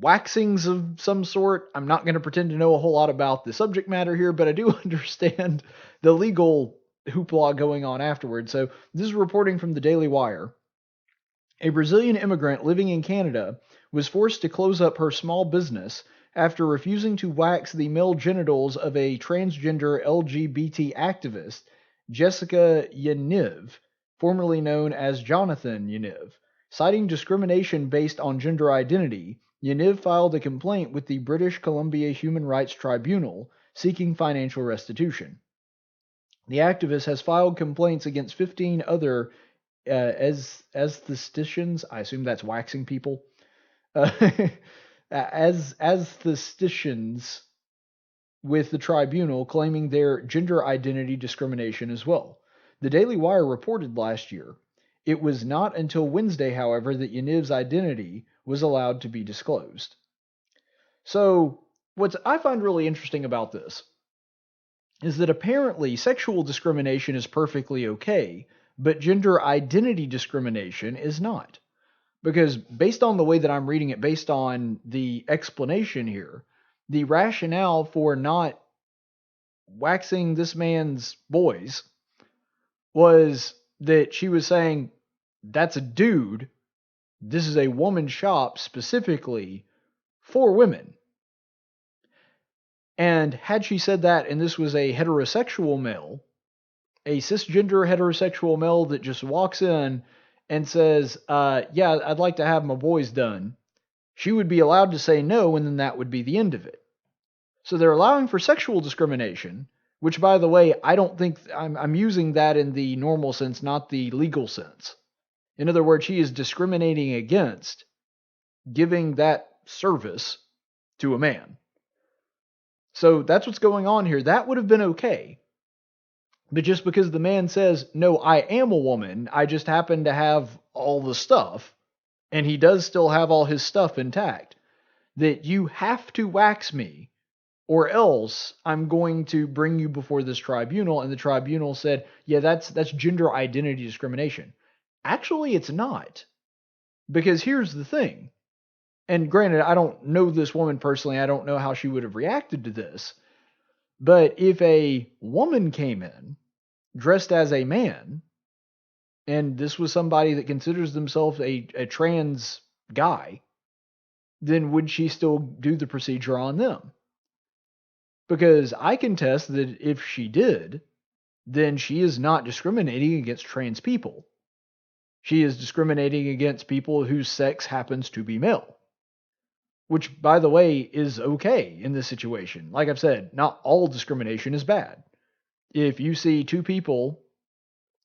waxings of some sort. I'm not going to pretend to know a whole lot about the subject matter here, but I do understand the legal hoopla going on afterwards. So this is reporting from the Daily Wire. A Brazilian immigrant living in Canada was forced to close up her small business after refusing to wax the male genitals of a transgender LGBT activist, Jessica Yaniv, formerly known as Jonathan Yaniv. Citing discrimination based on gender identity, Yaniv filed a complaint with the British Columbia Human Rights Tribunal seeking financial restitution. The activist has filed complaints against 15 other aestheticians, I assume that's waxing people, aestheticians with the tribunal, claiming their gender identity discrimination as well. The Daily Wire reported last year. It was not until Wednesday, however, that Yaniv's identity was allowed to be disclosed. So, what I find really interesting about this is that apparently sexual discrimination is perfectly okay, but gender identity discrimination is not. Because based on the way that I'm reading it, based on the explanation here, the rationale for not waxing this man's boys was that she was saying, that's a dude, this is a woman's shop specifically for women. And had she said that, and this was a heterosexual male, a cisgender heterosexual male that just walks in and says, yeah, I'd like to have my boys done, she would be allowed to say no, and then that would be the end of it. So they're allowing for sexual discrimination, which, by the way, I don't think I'm using that in the normal sense, not the legal sense. In other words, she is discriminating against giving that service to a man. So that's what's going on here. That would have been okay. But just because the man says, no, I am a woman, I just happen to have all the stuff, and he does still have all his stuff intact, that you have to wax me, or else I'm going to bring you before this tribunal. And the tribunal said, yeah, that's gender identity discrimination. Actually, it's not. Because here's the thing. And granted, I don't know this woman personally. I don't know how she would have reacted to this. But if a woman came in dressed as a man and this was somebody that considers themselves a trans guy, then would she still do the procedure on them? Because I can test that if she did, then she is not discriminating against trans people. She is discriminating against people whose sex happens to be male. Which, by the way, is okay in this situation. Like I've said, not all discrimination is bad. If you see two people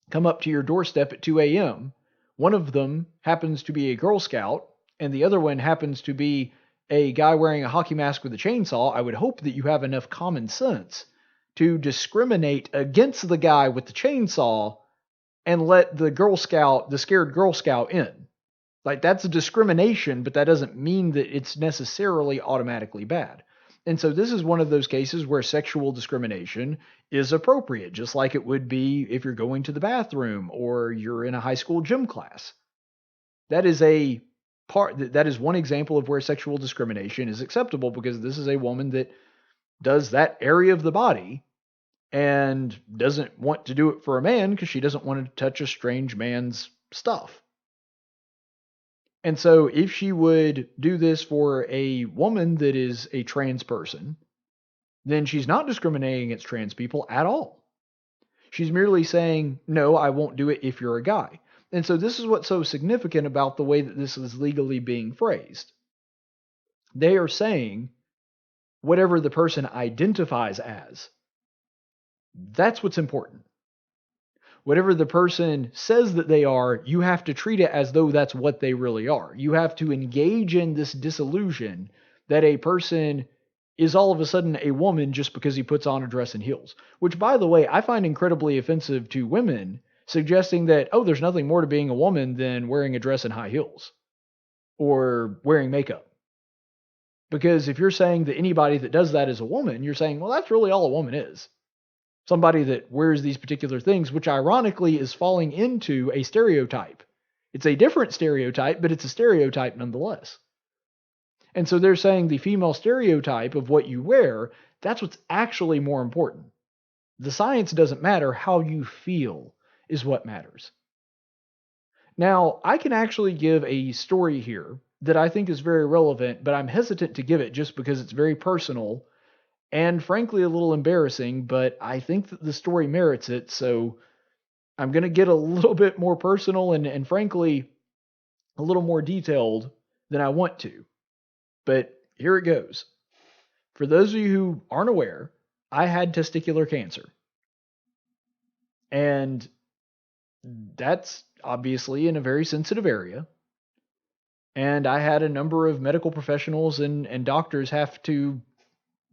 come up to your doorstep at 2 a.m., one of them happens to be a Girl Scout, and the other one happens to be a guy wearing a hockey mask with a chainsaw, I would hope that you have enough common sense to discriminate against the guy with the chainsaw and let the Girl Scout, the scared Girl Scout, in. Like, that's a discrimination, but that doesn't mean that it's necessarily automatically bad. And so this is one of those cases where sexual discrimination is appropriate, just like it would be if you're going to the bathroom or you're in a high school gym class. That is one example of where sexual discrimination is acceptable, because this is a woman that does that area of the body and doesn't want to do it for a man because she doesn't want to touch a strange man's stuff. And so if she would do this for a woman that is a trans person, then she's not discriminating against trans people at all. She's merely saying, no, I won't do it if you're a guy. And so this is what's so significant about the way that this is legally being phrased. They are saying whatever the person identifies as. That's what's important. Whatever the person says that they are, you have to treat it as though that's what they really are. You have to engage in this disillusion that a person is all of a sudden a woman just because he puts on a dress and heels. Which, by the way, I find incredibly offensive to women, suggesting that, oh, there's nothing more to being a woman than wearing a dress and high heels or wearing makeup. Because if you're saying that anybody that does that is a woman, you're saying, well, that's really all a woman is. Somebody that wears these particular things, which ironically is falling into a stereotype. It's a different stereotype, but it's a stereotype nonetheless. And so they're saying the female stereotype of what you wear, that's what's actually more important. The science doesn't matter, how you feel is what matters. Now, I can actually give a story here that I think is very relevant, but I'm hesitant to give it just because it's very personal and frankly a little embarrassing, but I think that the story merits it, so I'm going to get a little bit more personal and frankly a little more detailed than I want to. But here it goes. For those of you who aren't aware, I had testicular cancer. And that's obviously in a very sensitive area. And I had a number of medical professionals and doctors have to,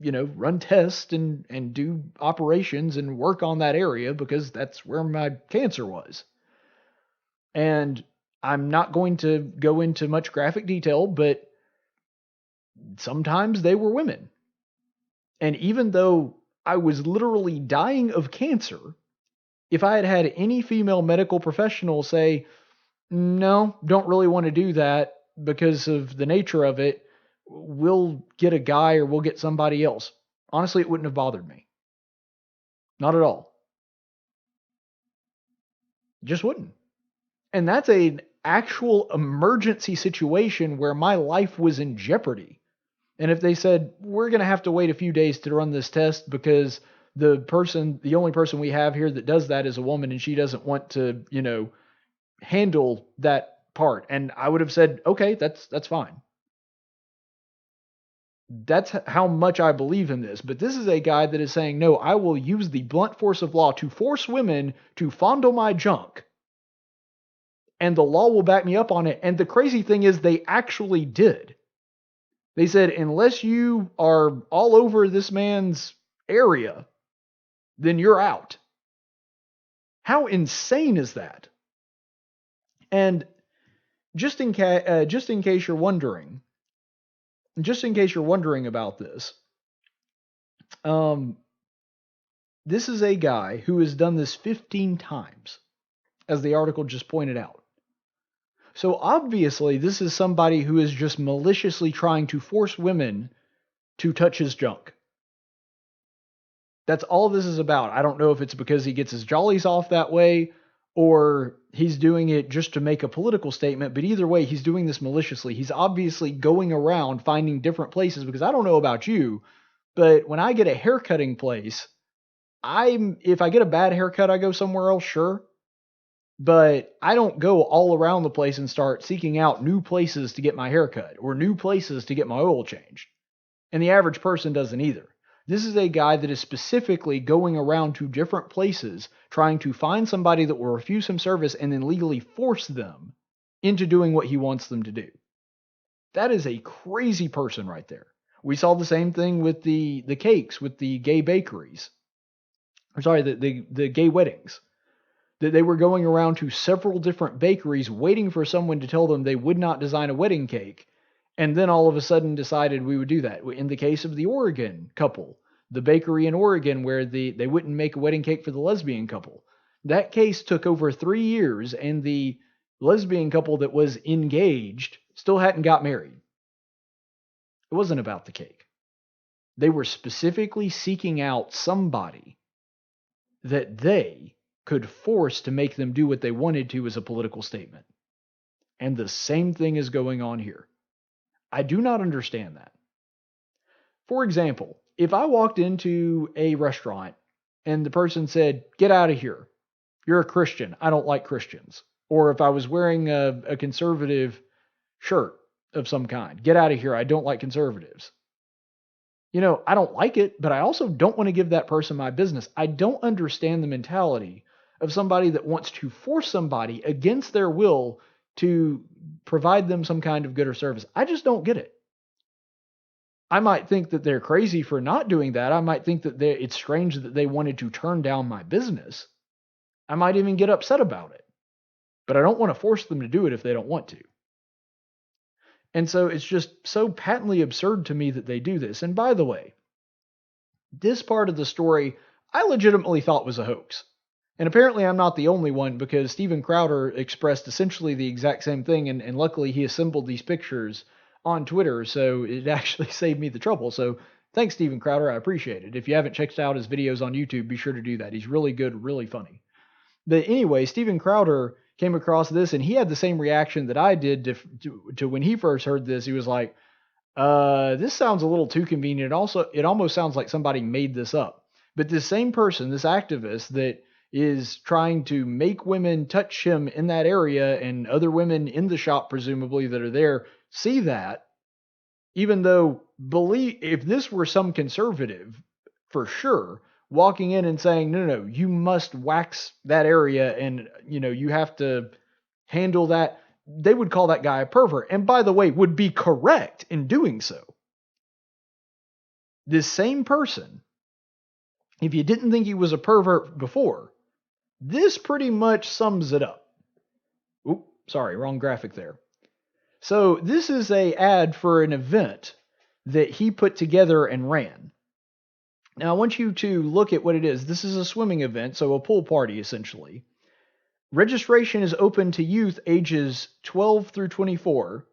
run tests and do operations and work on that area because that's where my cancer was. And I'm not going to go into much graphic detail, but sometimes they were women. And even though I was literally dying of cancer, if I had had any female medical professional say, no, don't really want to do that because of the nature of it, we'll get a guy or we'll get somebody else. Honestly, it wouldn't have bothered me. Not at all. Just wouldn't. And that's an actual emergency situation where my life was in jeopardy. And if they said, we're going to have to wait a few days to run this test because the only person we have here that does that is a woman and she doesn't want to, handle that part. And I would have said, okay, that's fine. That's how much I believe in this. But this is a guy that is saying, no, I will use the blunt force of law to force women to fondle my junk. And the law will back me up on it. And the crazy thing is they actually did. They said, unless you are all over this man's area, then you're out. How insane is that? And just in case you're wondering about this, this is a guy who has done this 15 times, as the article just pointed out. So obviously, this is somebody who is just maliciously trying to force women to touch his junk. That's all this is about. I don't know if it's because he gets his jollies off that way, or he's doing it just to make a political statement, but either way, he's doing this maliciously. He's obviously going around finding different places, because I don't know about you, but when I get a haircutting place, if I get a bad haircut, I go somewhere else, sure. But I don't go all around the place and start seeking out new places to get my haircut or new places to get my oil changed. And the average person doesn't either. This is a guy that is specifically going around to different places, trying to find somebody that will refuse him service and then legally force them into doing what he wants them to do. That is a crazy person right there. We saw the same thing with the cakes, with the gay bakeries. Or sorry, the gay weddings. That they were going around to several different bakeries waiting for someone to tell them they would not design a wedding cake, and then all of a sudden decided we would do that. In the case of the Oregon couple, the bakery in Oregon where they wouldn't make a wedding cake for the lesbian couple, that case took over 3 years, and the lesbian couple that was engaged still hadn't got married. It wasn't about the cake. They were specifically seeking out somebody that they could force to make them do what they wanted to as a political statement. And the same thing is going on here. I do not understand that. For example, if I walked into a restaurant and the person said, "Get out of here. You're a Christian. I don't like Christians." Or if I was wearing a conservative shirt of some kind, "Get out of here. I don't like conservatives." I don't like it, but I also don't want to give that person my business. I don't understand the mentality of somebody that wants to force somebody against their will to provide them some kind of good or service. I just don't get it. I might think that they're crazy for not doing that. I might think that it's strange that they wanted to turn down my business. I might even get upset about it. But I don't want to force them to do it if they don't want to. And so it's just so patently absurd to me that they do this. And by the way, this part of the story I legitimately thought was a hoax. And apparently I'm not the only one, because Steven Crowder expressed essentially the exact same thing, and luckily he assembled these pictures on Twitter, so it actually saved me the trouble. So thanks, Steven Crowder, I appreciate it. If you haven't checked out his videos on YouTube, be sure to do that. He's really good, really funny. But anyway, Steven Crowder came across this, and he had the same reaction that I did to when he first heard this. He was like, this sounds a little too convenient. Also, it almost sounds like somebody made this up. But this same person, this activist that is trying to make women touch him in that area, and other women in the shop, presumably, that are there, see that, even though if this were some conservative, for sure, walking in and saying, no, you must wax that area, and, you have to handle that, they would call that guy a pervert. And by the way, would be correct in doing so. This same person, if you didn't think he was a pervert before, this pretty much sums it up. Oop, sorry, wrong graphic there. So this is an ad for an event that he put together and ran. Now I want you to look at what it is. This is a swimming event, so a pool party essentially. Registration is open to youth ages 12 through 24.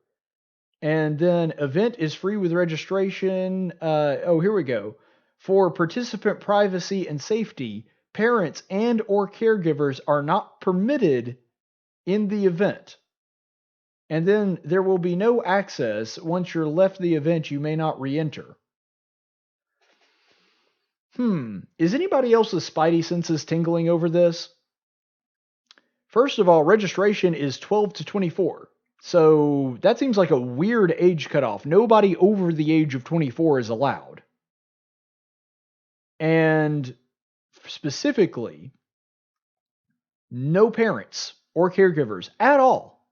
And then event is free with registration. Here we go. For participant privacy and safety, parents and or caregivers are not permitted in the event. And then there will be no access. Once you're left the event, you may not re-enter. Is anybody else's spidey senses tingling over this? First of all, registration is 12 to 24. So that seems like a weird age cutoff. Nobody over the age of 24 is allowed. And specifically, no parents or caregivers at all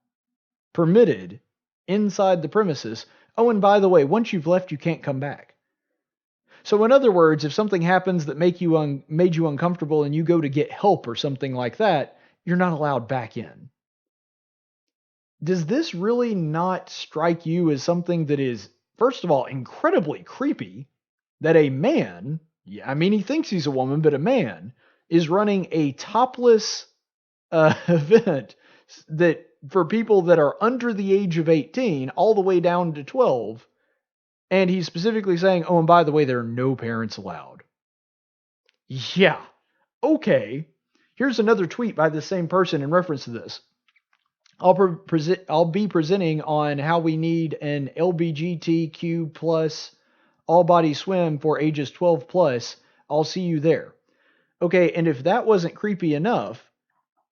permitted inside the premises. Oh, and by the way, once you've left, you can't come back. So in other words, if something happens that made you uncomfortable and you go to get help or something like that, you're not allowed back in. Does this really not strike you as something that is, first of all, incredibly creepy, that a man, he thinks he's a woman, but a man is running a topless event that for people that are under the age of 18 all the way down to 12, and he's specifically saying, oh, and by the way, there are no parents allowed. Yeah, okay. Here's another tweet by the same person in reference to this. I'll be presenting on how we need an LBGTQ plus all body swim for ages 12 plus. I'll see you there. Okay, and if that wasn't creepy enough,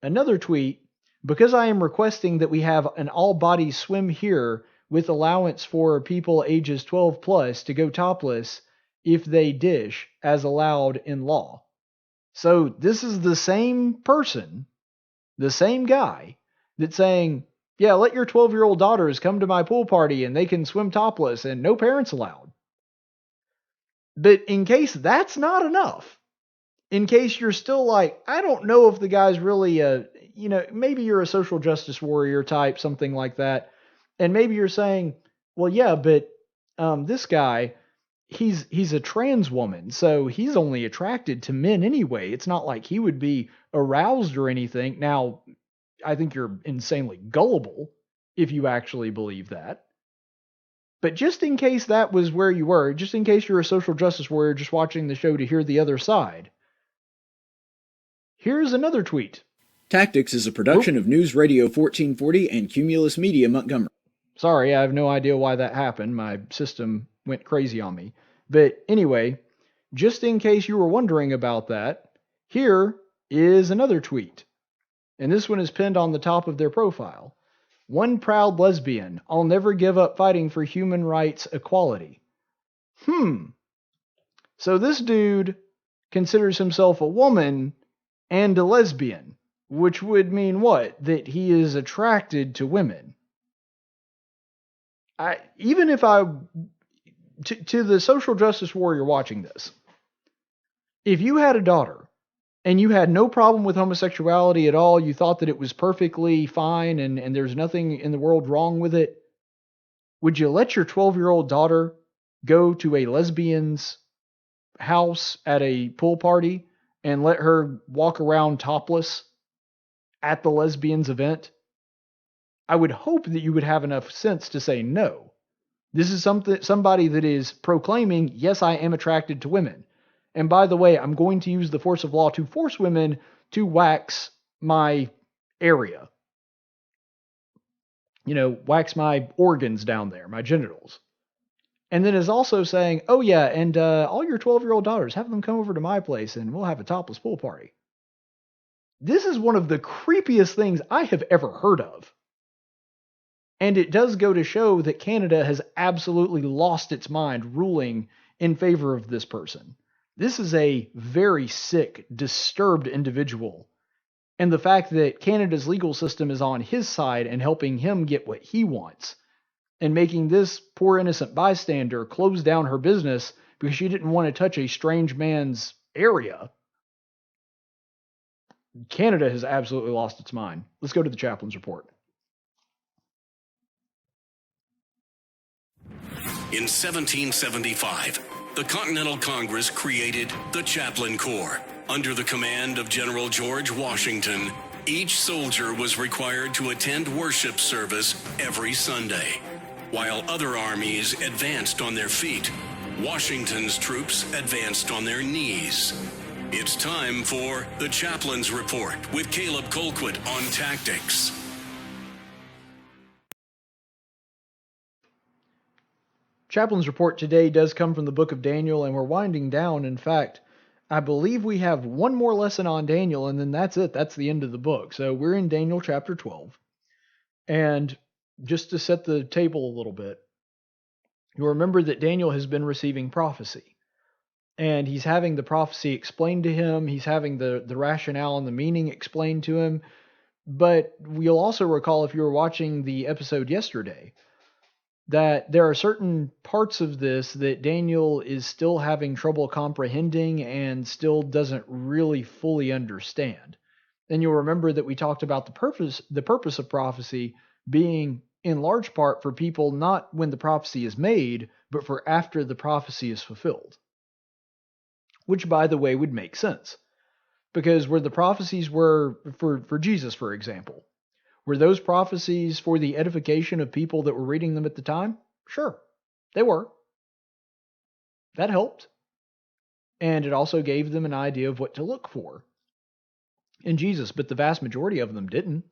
another tweet, because I am requesting that we have an all body swim here with allowance for people ages 12 plus to go topless if they dish as allowed in law. So this is the same person, the same guy, that's saying, yeah, let your 12-year-old daughters come to my pool party and they can swim topless and no parents allowed. But in case that's not enough, in case you're still like, I don't know if the guy's really maybe you're a social justice warrior type, something like that. And maybe you're saying, well, yeah, but this guy, he's a trans woman, so he's only attracted to men anyway. It's not like he would be aroused or anything. Now, I think you're insanely gullible if you actually believe that. But just in case that was where you were, just in case you're a social justice warrior just watching the show to hear the other side, here's another tweet. Tactics is a production of News Radio 1440 and Cumulus Media Montgomery. Sorry, I have no idea why that happened. My system went crazy on me. But anyway, just in case you were wondering about that, here is another tweet. And this one is pinned on the top of their profile. One proud lesbian. I'll never give up fighting for human rights equality. So this dude considers himself a woman and a lesbian, which would mean what? That he is attracted to women. To the social justice warrior watching this, if you had a daughter and you had no problem with homosexuality at all, you thought that it was perfectly fine and there's nothing in the world wrong with it, would you let your 12-year-old daughter go to a lesbian's house at a pool party and let her walk around topless at the lesbian's event? I would hope that you would have enough sense to say no. This is somebody that is proclaiming, yes, I am attracted to women. And by the way, I'm going to use the force of law to force women to wax my area. Wax my organs down there, my genitals. And then is also saying, oh yeah, and all your 12-year-old daughters, have them come over to my place and we'll have a topless pool party. This is one of the creepiest things I have ever heard of. And it does go to show that Canada has absolutely lost its mind ruling in favor of this person. This is a very sick, disturbed individual. And the fact that Canada's legal system is on his side and helping him get what he wants, and making this poor innocent bystander close down her business because she didn't want to touch a strange man's area. Canada has absolutely lost its mind. Let's go to the chaplain's report. In 1775, the Continental Congress created the Chaplain Corps. Under the command of General George Washington, each soldier was required to attend worship service every Sunday. While other armies advanced on their feet, Washington's troops advanced on their knees. It's time for the Chaplain's Report with Caleb Colquitt on tactics. Chaplain's report today does come from the book of Daniel, and we're winding down. In fact, I believe we have one more lesson on Daniel, and then that's it. That's the end of the book. So we're in Daniel chapter 12. And just to set the table a little bit, you'll remember that Daniel has been receiving prophecy. And he's having the prophecy explained to him. He's having the rationale and the meaning explained to him. But you'll also recall, if you were watching the episode yesterday, that there are certain parts of this that Daniel is still having trouble comprehending and still doesn't really fully understand. And you'll remember that we talked about the purpose of prophecy being in large part for people not when the prophecy is made, but for after the prophecy is fulfilled. Which, by the way, would make sense. Because where the prophecies were for Jesus, for example, were those prophecies for the edification of people that were reading them at the time? Sure, they were. That helped. And it also gave them an idea of what to look for. in Jesus, but the vast majority of them didn't.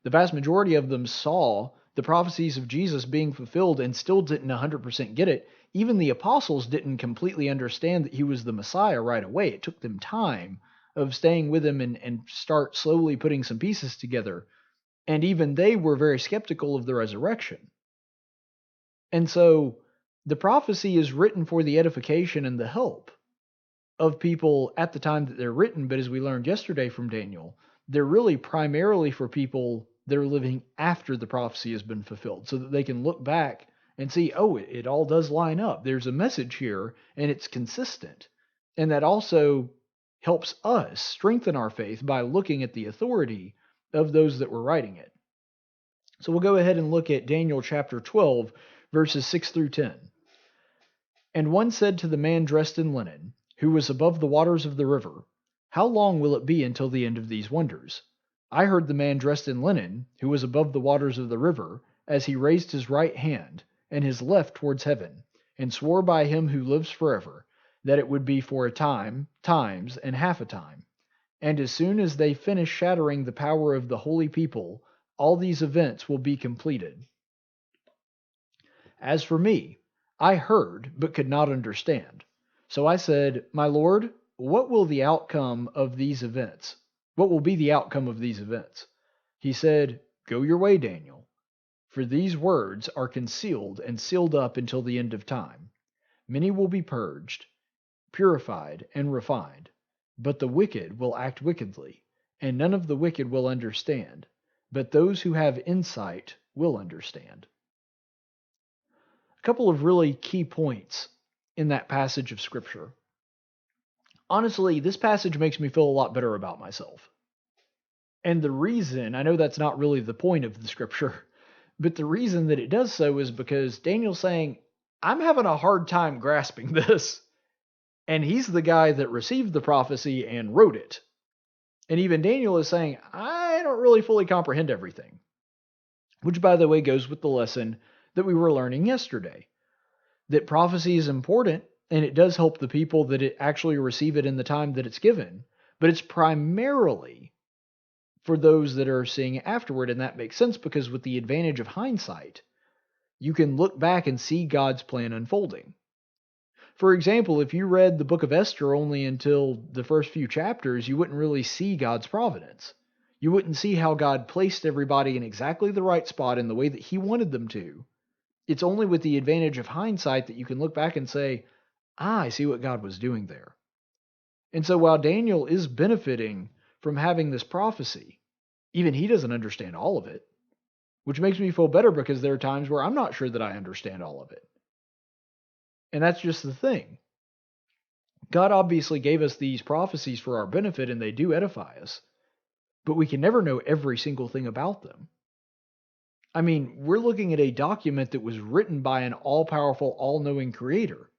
The vast majority of them saw the prophecies of Jesus being fulfilled and still didn't 100% get it. Even the apostles didn't completely understand that he was the Messiah right away. It took them time of staying with him and start slowly putting some pieces together. And even they were very skeptical of the resurrection. And so the prophecy is written for the edification and the help of people at the time that they're written. But as we learned yesterday from Daniel, they're really primarily for people that are living after the prophecy has been fulfilled, so that they can look back and see, oh, it all does line up. There's a message here, and it's consistent. And that also helps us strengthen our faith by looking at the authority of those that were writing it. So we'll go ahead and look at Daniel chapter 12, verses 6 through 10. And one said to the man dressed in linen, who was above the waters of the river, how long will it be until the end of these wonders? I heard the man dressed in linen, who was above the waters of the river, as he raised his right hand and his left towards heaven, and swore by him who lives forever, that it would be for a time, times, and half a time. And as soon as they finish shattering the power of the holy people, all these events will be completed. As for me, I heard, but could not understand. So I said, my Lord, what will the outcome of these events? What will be the outcome of these events? He said, go your way, Daniel, for these words are concealed and sealed up until the end of time. Many will be purged, purified, and refined, but the wicked will act wickedly, and none of the wicked will understand, but those who have insight will understand. A couple of really key points in that passage of Scripture. Honestly, this passage makes me feel a lot better about myself. And the reason, I know that's not really the point of the Scripture, but the reason that it does so is because Daniel's saying, I'm having a hard time grasping this. And he's the guy that received the prophecy and wrote it. And even Daniel is saying, I don't really fully comprehend everything. Which, by the way, goes with the lesson that we were learning yesterday. That prophecy is important, and it does help the people that it actually receive it in the time that it's given. But it's primarily for those that are seeing it afterward, and that makes sense because with the advantage of hindsight, you can look back and see God's plan unfolding. For example, if you read the book of Esther only until the first few chapters, you wouldn't really see God's providence. You wouldn't see how God placed everybody in exactly the right spot in the way that he wanted them to. It's only with the advantage of hindsight that you can look back and say, I see what God was doing there. And so while Daniel is benefiting from having this prophecy, even he doesn't understand all of it, which makes me feel better because there are times where I'm not sure that I understand all of it. And that's just the thing. God obviously gave us these prophecies for our benefit, and they do edify us, but we can never know every single thing about them. I mean, we're looking at a document that was written by an all-powerful, all-knowing creator.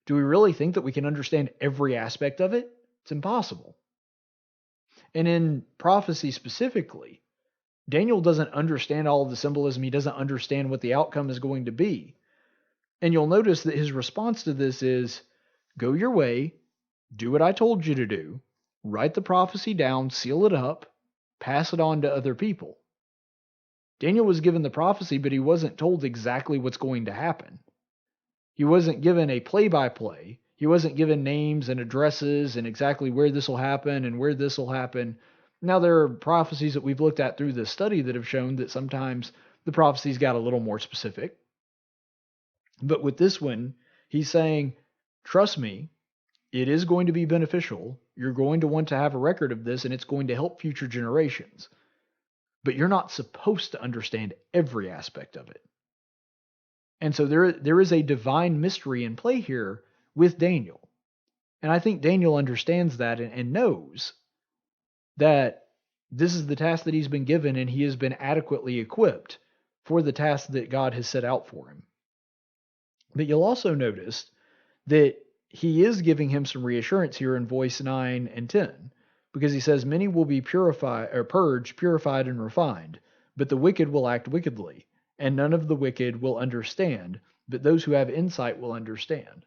Do we really think that we can understand every aspect of it? It's impossible. And in prophecy specifically, Daniel doesn't understand all of the symbolism. He doesn't understand what the outcome is going to be. And you'll notice that his response to this is, go your way, do what I told you to do, write the prophecy down, seal it up, pass it on to other people. Daniel was given the prophecy, but he wasn't told exactly what's going to happen. He wasn't given a play-by-play. He wasn't given names and addresses and exactly where this will happen and where this will happen. Now, there are prophecies that we've looked at through this study that have shown that sometimes the prophecies got a little more specific. But with this one, he's saying, trust me, it is going to be beneficial. You're going to want to have a record of this, and it's going to help future generations. But you're not supposed to understand every aspect of it. And so there is a divine mystery in play here with Daniel. And I think Daniel understands that and knows that this is the task that he's been given, and he has been adequately equipped for the task that God has set out for him. But you'll also notice that he is giving him some reassurance here in voice 9 and 10, because he says, many will be purified or purged, purified, and refined, but the wicked will act wickedly, and none of the wicked will understand, but those who have insight will understand.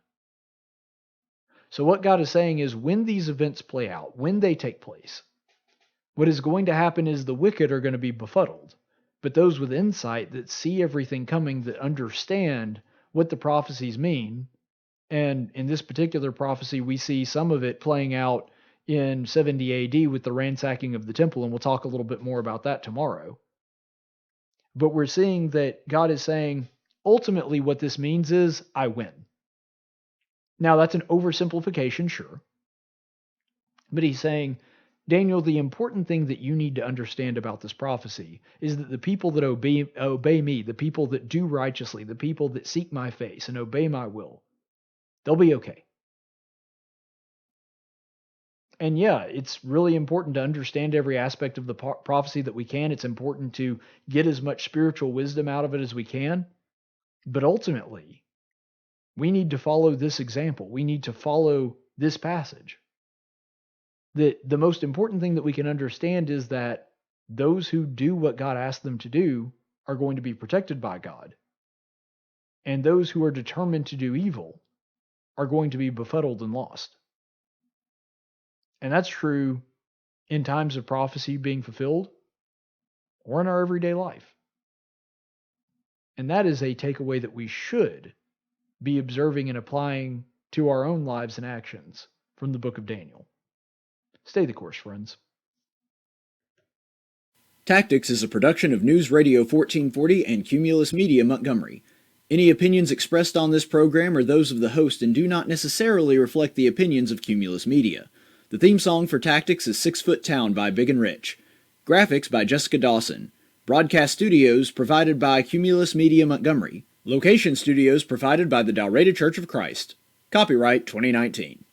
So what God is saying is when these events play out, when they take place, What is going to happen is the wicked are going to be befuddled. But those with insight that see everything coming, that understand what the prophecies mean, and in this particular prophecy, we see some of it playing out in 70 AD with the ransacking of the temple, and we'll talk a little bit more about that tomorrow. But we're seeing that God is saying, ultimately what this means is, I win. Now, that's an oversimplification, sure. But he's saying, Daniel, the important thing that you need to understand about this prophecy is that the people that obey me, the people that do righteously, the people that seek my face and obey my will, they'll be okay. And yeah, it's really important to understand every aspect of the prophecy that we can. It's important to get as much spiritual wisdom out of it as we can. But ultimately, we need to follow this example. We need to follow this passage. The most important thing that we can understand is that those who do what God asked them to do are going to be protected by God. And those who are determined to do evil are going to be befuddled and lost. And that's true in times of prophecy being fulfilled or in our everyday life. And that is a takeaway that we should be observing and applying to our own lives and actions from the book of Daniel. Stay the course, friends. Tactics is a production of News Radio 1440 and Cumulus Media Montgomery. Any opinions expressed on this program are those of the host and do not necessarily reflect the opinions of Cumulus Media. The theme song for Tactics is 6 Foot Town by Big and Rich. Graphics by Jessica Dawson. Broadcast studios provided by Cumulus Media Montgomery. Location studios provided by the Dalraida Church of Christ. Copyright 2019.